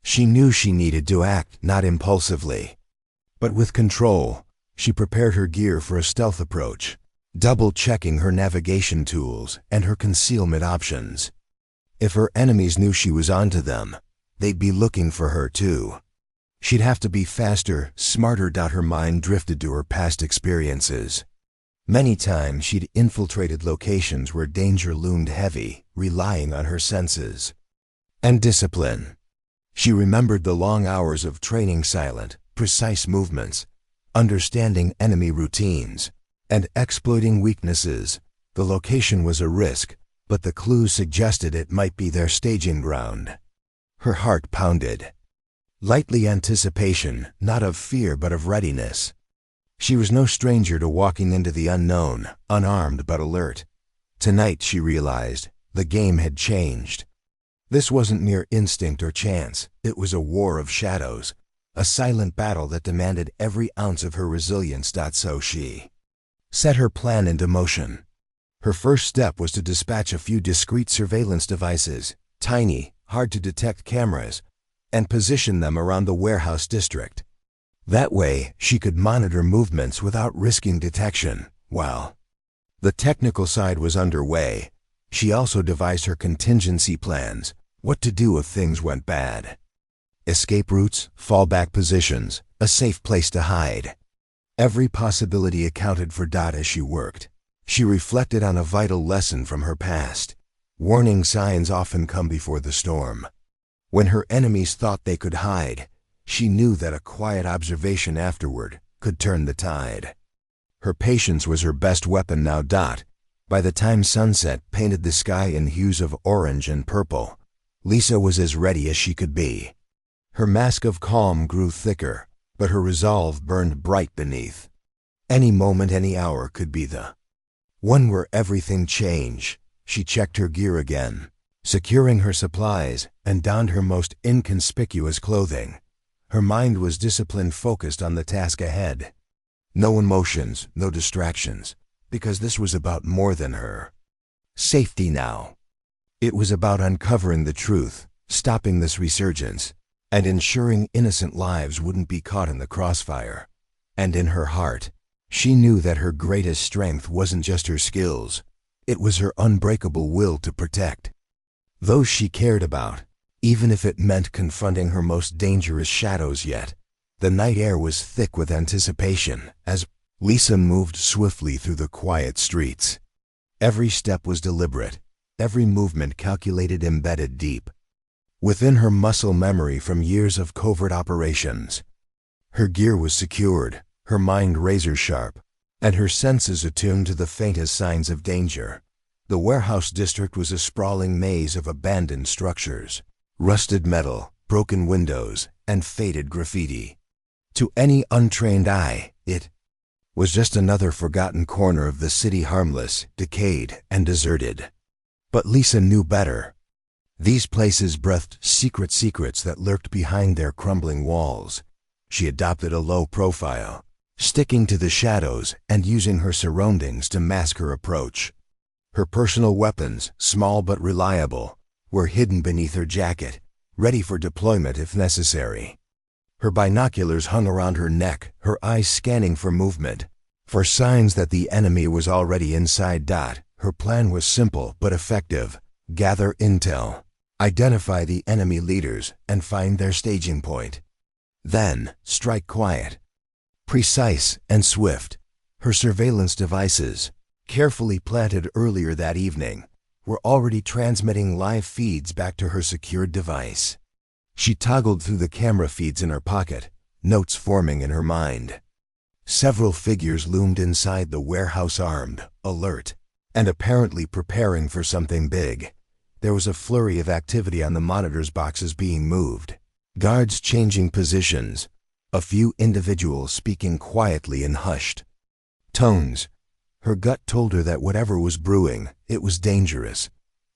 She knew she needed to act, not impulsively, but with control. She prepared her gear for a stealth approach, double-checking her navigation tools and her concealment options. If her enemies knew she was onto them, they'd be looking for her too. She'd have to be faster, smarter. Her mind drifted to her past experiences. Many times she'd infiltrated locations where danger loomed heavy, relying on her senses and discipline. She remembered the long hours of training, silent, precise movements, understanding enemy routines, and exploiting weaknesses. The location was a risk, but the clues suggested it might be their staging ground. Her heart pounded. Lightly anticipation, not of fear but of readiness. She was no stranger to walking into the unknown, unarmed but alert. Tonight, she realized, the game had changed. This wasn't mere instinct or chance. It was a war of shadows, a silent battle that demanded every ounce of her resilience. So she set her plan into motion. Her first step was to dispatch a few discreet surveillance devices, tiny, hard-to-detect cameras, and position them around the warehouse district. That way, she could monitor movements without risking detection. While the technical side was underway, she also devised her contingency plans, what to do if things went bad. Escape routes, fallback positions, a safe place to hide. Every possibility accounted for. As she worked, she reflected on a vital lesson from her past. Warning signs often come before the storm. When her enemies thought they could hide, she knew that a quiet observation afterward could turn the tide. Her patience was her best weapon now. By the time sunset painted the sky in hues of orange and purple, Lisa was as ready as she could be. Her mask of calm grew thicker, but her resolve burned bright beneath. Any moment, any hour could be the one where everything changed. She checked her gear again, securing her supplies, and donned her most inconspicuous clothing. Her mind was disciplined, focused on the task ahead. No emotions, no distractions, because this was about more than her safety now. It was about uncovering the truth, stopping this resurgence, and ensuring innocent lives wouldn't be caught in the crossfire. And in her heart, she knew that her greatest strength wasn't just her skills, it was her unbreakable will to protect those she cared about, even if it meant confronting her most dangerous shadows. Yet, the night air was thick with anticipation as Lisa moved swiftly through the quiet streets. Every step was deliberate, every movement calculated, embedded deep within her muscle memory from years of covert operations. Her gear was secured, her mind razor-sharp, and her senses attuned to the faintest signs of danger. The warehouse district was a sprawling maze of abandoned structures, rusted metal, broken windows, and faded graffiti. To any untrained eye, it was just another forgotten corner of the city, harmless, decayed, and deserted. But Lisa knew better. These places breathed secrets that lurked behind their crumbling walls. She adopted a low profile, sticking to the shadows and using her surroundings to mask her approach. Her personal weapons, small but reliable, were hidden beneath her jacket, ready for deployment if necessary. Her binoculars hung around her neck, her eyes scanning for movement, for signs that the enemy was already inside. Her plan was simple but effective: gather intel, identify the enemy leaders, and find their staging point. Then, strike quiet. Precise and swift, her surveillance devices, carefully planted earlier that evening, were already transmitting live feeds back to her secured device. She toggled through the camera feeds in her pocket, notes forming in her mind. Several figures loomed inside the warehouse, armed, alert, and apparently preparing for something big. There was a flurry of activity on the monitors, boxes being moved, guards changing positions, a few individuals speaking quietly in hushed tones. Her gut told her that whatever was brewing, it was dangerous.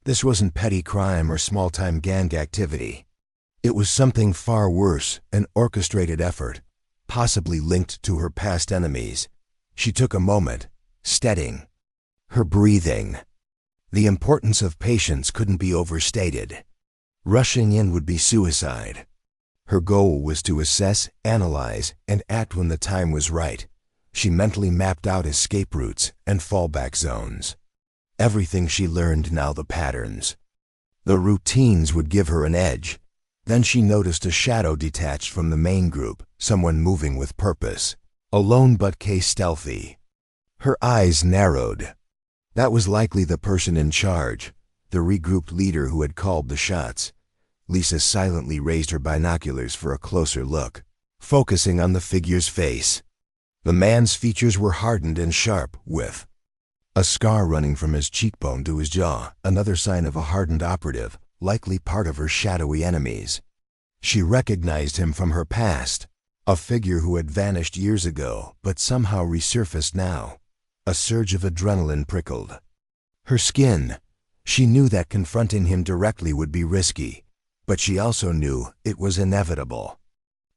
This wasn't petty crime or small-time gang activity. It was something far worse, an orchestrated effort, possibly linked to her past enemies. She took a moment, steadying her breathing. The importance of patience couldn't be overstated. Rushing in would be suicide. Her goal was to assess, analyze, and act when the time was right. She mentally mapped out escape routes and fallback zones. Everything she learned now, the patterns, the routines, would give her an edge. Then she noticed a shadow detached from the main group, someone moving with purpose, alone but stealthy. Her eyes narrowed. That was likely the person in charge, the regrouped leader who had called the shots. Lisa silently raised her binoculars for a closer look, focusing on the figure's face. The man's features were hardened and sharp, with a scar running from his cheekbone to his jaw, another sign of a hardened operative, likely part of her shadowy enemies. She recognized him from her past, a figure who had vanished years ago but somehow resurfaced now. A surge of adrenaline prickled her skin. She knew that confronting him directly would be risky, but she also knew it was inevitable.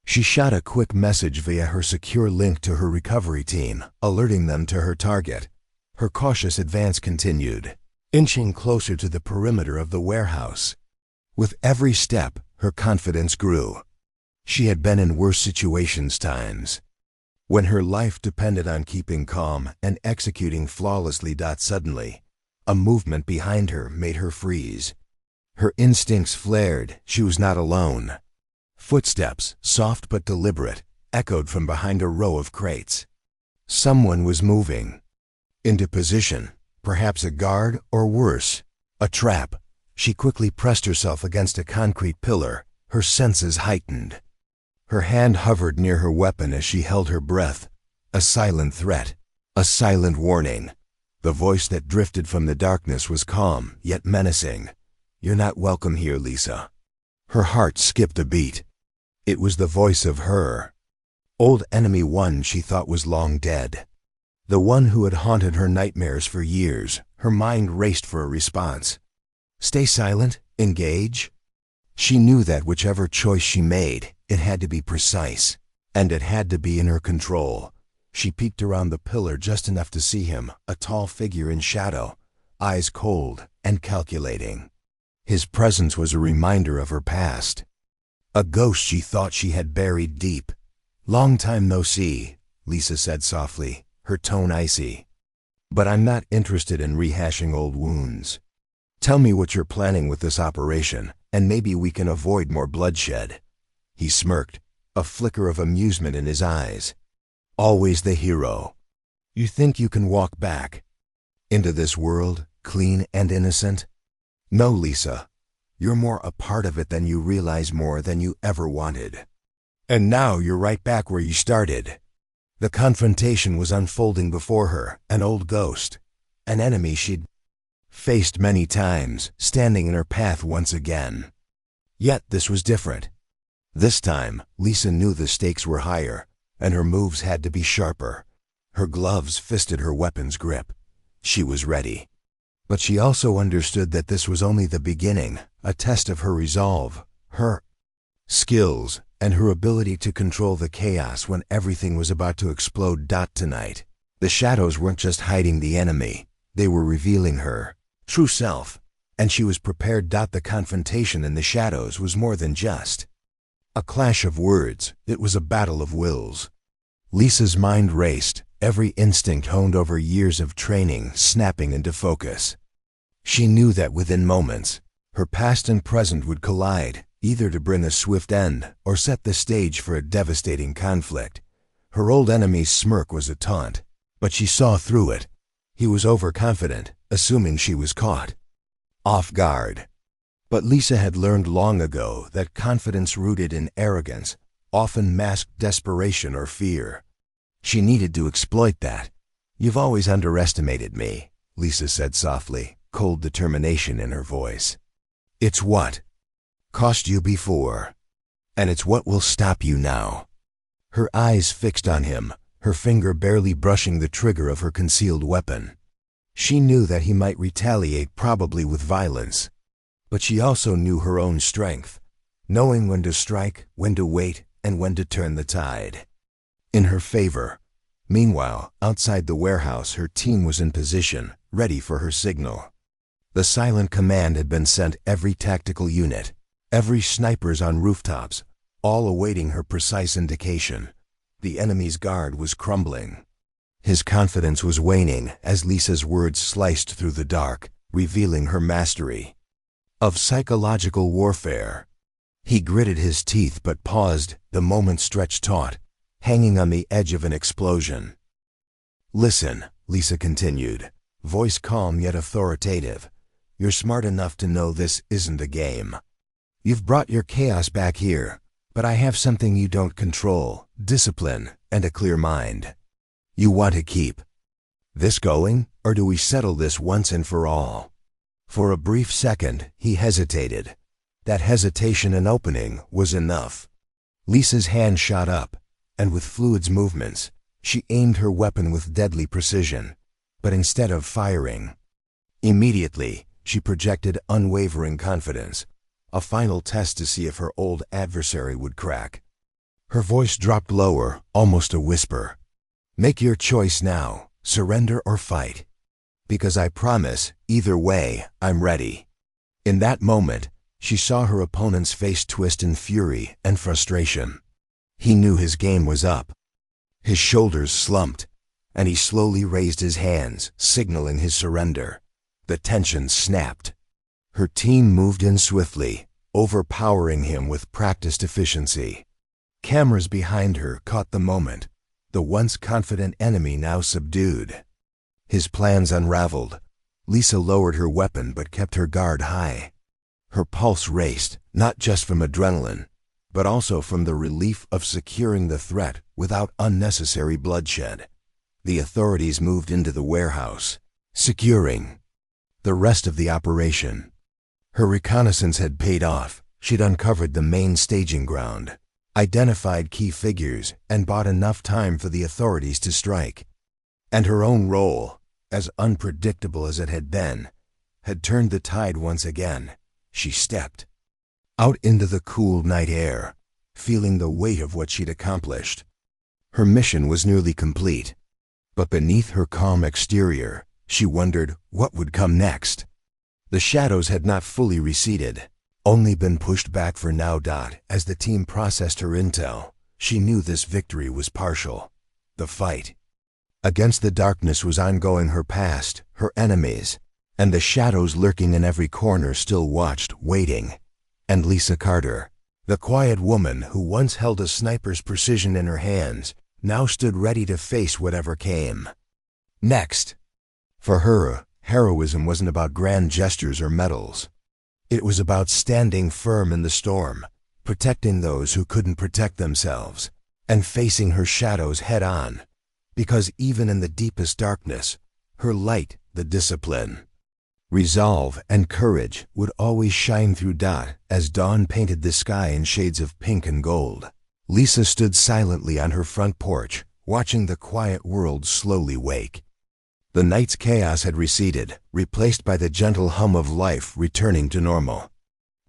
She shot a quick message via her secure link to her recovery team, alerting them to her target. Her cautious advance continued, inching closer to the perimeter of the warehouse. With every step, her confidence grew. She had been in worse situations times, when her life depended on keeping calm and executing flawlessly. Suddenly, a movement behind her made her freeze. Her instincts flared. She was not alone. Footsteps, soft but deliberate, echoed from behind a row of crates. Someone was moving into position, perhaps a guard or worse, a trap. She quickly pressed herself against a concrete pillar, her senses heightened. Her hand hovered near her weapon as she held her breath. A silent threat, a silent warning. The voice that drifted from the darkness was calm, yet menacing. "You're not welcome here, Lisa." Her heart skipped a beat. It was the voice of her old enemy, one she thought was long dead. The one who had haunted her nightmares for years. Her mind raced for a response. Stay silent, engage. She knew that whichever choice she made, it had to be precise, and it had to be in her control. She peeked around the pillar just enough to see him, a tall figure in shadow, eyes cold and calculating. His presence was a reminder of her past, a ghost she thought she had buried deep. "Long time no see," Lisa said softly, her tone icy. "But I'm not interested in rehashing old wounds. Tell me what you're planning with this operation, and maybe we can avoid more bloodshed." He smirked, a flicker of amusement in his eyes. "Always the hero. You think you can walk back into this world, clean and innocent? No, Lisa. You're more a part of it than you realize, more than you ever wanted. And now you're right back where you started." The confrontation was unfolding before her, an old ghost, an enemy she'd faced many times, standing in her path once again. Yet this was different. This time, Lisa knew the stakes were higher, and her moves had to be sharper. Her gloves fisted her weapon's grip. She was ready. But she also understood that this was only the beginning, a test of her resolve, her skills, and her ability to control the chaos when everything was about to explode. Tonight, the shadows weren't just hiding the enemy, they were revealing her true self, and she was prepared. The confrontation in the shadows was more than just a clash of words, it was a battle of wills. Lisa's mind raced, every instinct honed over years of training snapping into focus. She knew that within moments, her past and present would collide, either to bring a swift end or set the stage for a devastating conflict. Her old enemy's smirk was a taunt, but she saw through it. He was overconfident, assuming she was caught off guard. But Lisa had learned long ago that confidence rooted in arrogance often masked desperation or fear. She needed to exploit that. "You've always underestimated me," Lisa said softly, cold determination in her voice. "It's what cost you before, and it's what will stop you now." Her eyes fixed on him, her finger barely brushing the trigger of her concealed weapon. She knew that he might retaliate, probably with violence. But she also knew her own strength, knowing when to strike, when to wait, and when to turn the tide in her favor. Meanwhile, outside the warehouse, her team was in position, ready for her signal. The silent command had been sent, every tactical unit, every snipers on rooftops, all awaiting her precise indication. The enemy's guard was crumbling. His confidence was waning as Lisa's words sliced through the dark, revealing her mastery of psychological warfare. He gritted his teeth but paused, the moment stretched taut, hanging on the edge of an explosion. "Listen," Lisa continued, voice calm yet authoritative. "You're smart enough to know this isn't a game. You've brought your chaos back here, but I have something you don't control: discipline and a clear mind. You want to keep this going, or do we settle this once and for all?" For a brief second, he hesitated. That hesitation and opening was enough. Lisa's hand shot up, and with fluid movements, she aimed her weapon with deadly precision. But instead of firing, immediately, she projected unwavering confidence, a final test to see if her old adversary would crack. Her voice dropped lower, almost a whisper. "Make your choice now, surrender or fight. Because I promise, either way, I'm ready." In that moment, she saw her opponent's face twist in fury and frustration. He knew his game was up. His shoulders slumped, and he slowly raised his hands, signaling his surrender. The tension snapped. Her team moved in swiftly, overpowering him with practiced efficiency. Cameras behind her caught the moment, the once confident enemy now subdued. His plans unraveled. Lisa lowered her weapon but kept her guard high. Her pulse raced, not just from adrenaline, but also from the relief of securing the threat without unnecessary bloodshed. The authorities moved into the warehouse, securing the rest of the operation. Her reconnaissance had paid off. She'd uncovered the main staging ground, identified key figures, and bought enough time for the authorities to strike. And her own role, as unpredictable as it had been, had turned the tide once again. She stepped out into the cool night air, feeling the weight of what she'd accomplished. Her mission was nearly complete, but beneath her calm exterior, she wondered what would come next. The shadows had not fully receded, only been pushed back for now. As the team processed her intel, she knew this victory was partial. The fight against the darkness was ongoing. Her past, her enemies, and the shadows lurking in every corner still watched, waiting. And Lisa Carter, the quiet woman who once held a sniper's precision in her hands, now stood ready to face whatever came next. For her, heroism wasn't about grand gestures or medals. It was about standing firm in the storm, protecting those who couldn't protect themselves, and facing her shadows head-on. Because even in the deepest darkness, her light, the discipline, Resolve and courage would always shine through Dot as dawn painted the sky in shades of pink and gold. Lisa stood silently on her front porch, watching the quiet world slowly wake. The night's chaos had receded, replaced by the gentle hum of life returning to normal.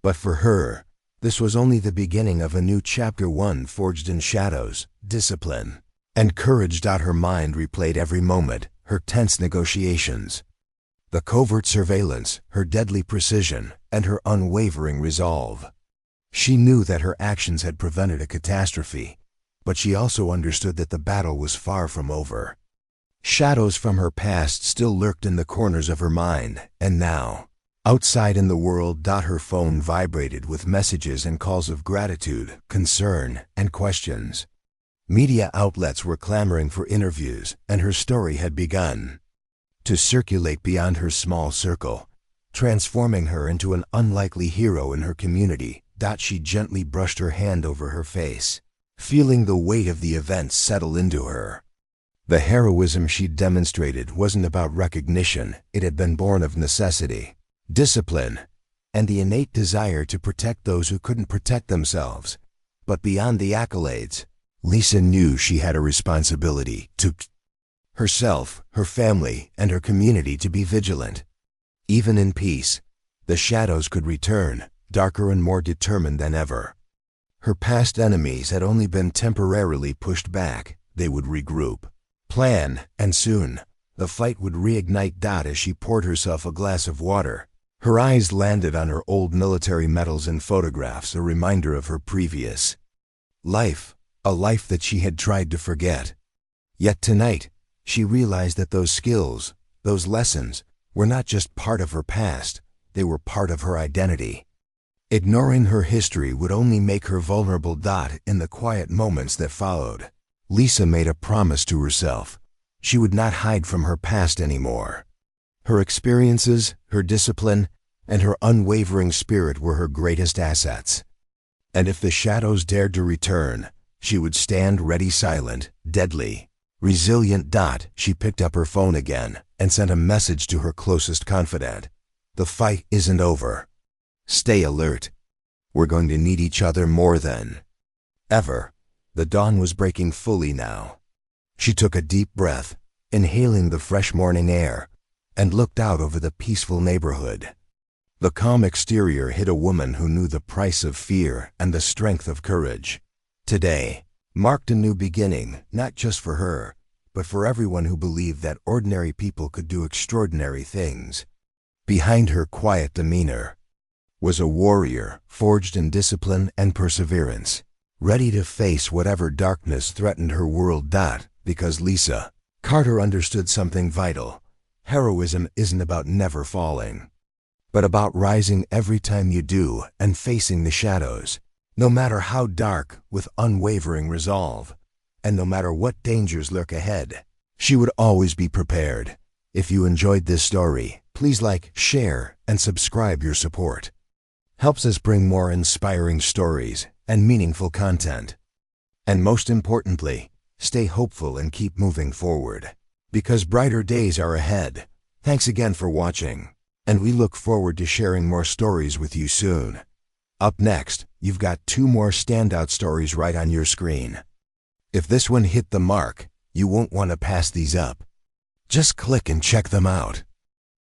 But for her, this was only the beginning of a new chapter, one forged in shadows, discipline, and courage. Her mind replayed every moment, her tense negotiations, the covert surveillance, her deadly precision, and her unwavering resolve. She knew that her actions had prevented a catastrophe, but she also understood that the battle was far from over. Shadows from her past still lurked in the corners of her mind, and now, outside in the world, her phone vibrated with messages and calls of gratitude, concern, and questions. Media outlets were clamoring for interviews, and her story had begun to circulate beyond her small circle, transforming her into an unlikely hero in her community. She gently brushed her hand over her face, feeling the weight of the events settle into her. The heroism she demonstrated wasn't about recognition, it had been born of necessity, discipline, and the innate desire to protect those who couldn't protect themselves. But beyond the accolades, Lisa knew she had a responsibility to herself, her family, and her community, to be vigilant. Even in peace, the shadows could return, darker and more determined than ever. Her past enemies had only been temporarily pushed back. They would regroup, plan, and soon, the fight would reignite. As she poured herself a glass of water, her eyes landed on her old military medals and photographs, a reminder of her previous life, a life that she had tried to forget. Yet tonight, she realized that those skills, those lessons, were not just part of her past, they were part of her identity. Ignoring her history would only make her vulnerable. In the quiet moments that followed, Lisa made a promise to herself. She would not hide from her past anymore. Her experiences, her discipline, and her unwavering spirit were her greatest assets. And if the shadows dared to return, she would stand ready, silent, deadly, resilient. She picked up her phone again and sent a message to her closest confidant. The fight isn't over. Stay alert. We're going to need each other more than ever. The dawn was breaking fully now. She took a deep breath, inhaling the fresh morning air, and looked out over the peaceful neighborhood. The calm exterior hid a woman who knew the price of fear and the strength of courage. Today marked a new beginning, not just for her, but for everyone who believed that ordinary people could do extraordinary things. Behind her quiet demeanor was a warrior, forged in discipline and perseverance, ready to face whatever darkness threatened her world. Because Lisa Carter understood something vital. Heroism isn't about never falling, but about rising every time you do and facing the shadows, no matter how dark, with unwavering resolve. And no matter what dangers lurk ahead, she would always be prepared. If you enjoyed this story, please like, share, and subscribe. Your support helps us bring more inspiring stories and meaningful content. And most importantly, stay hopeful and keep moving forward, because brighter days are ahead. Thanks again for watching, and we look forward to sharing more stories with you soon. Up next, you've got 2 more standout stories right on your screen. If this one hit the mark, you won't want to pass these up. Just click and check them out.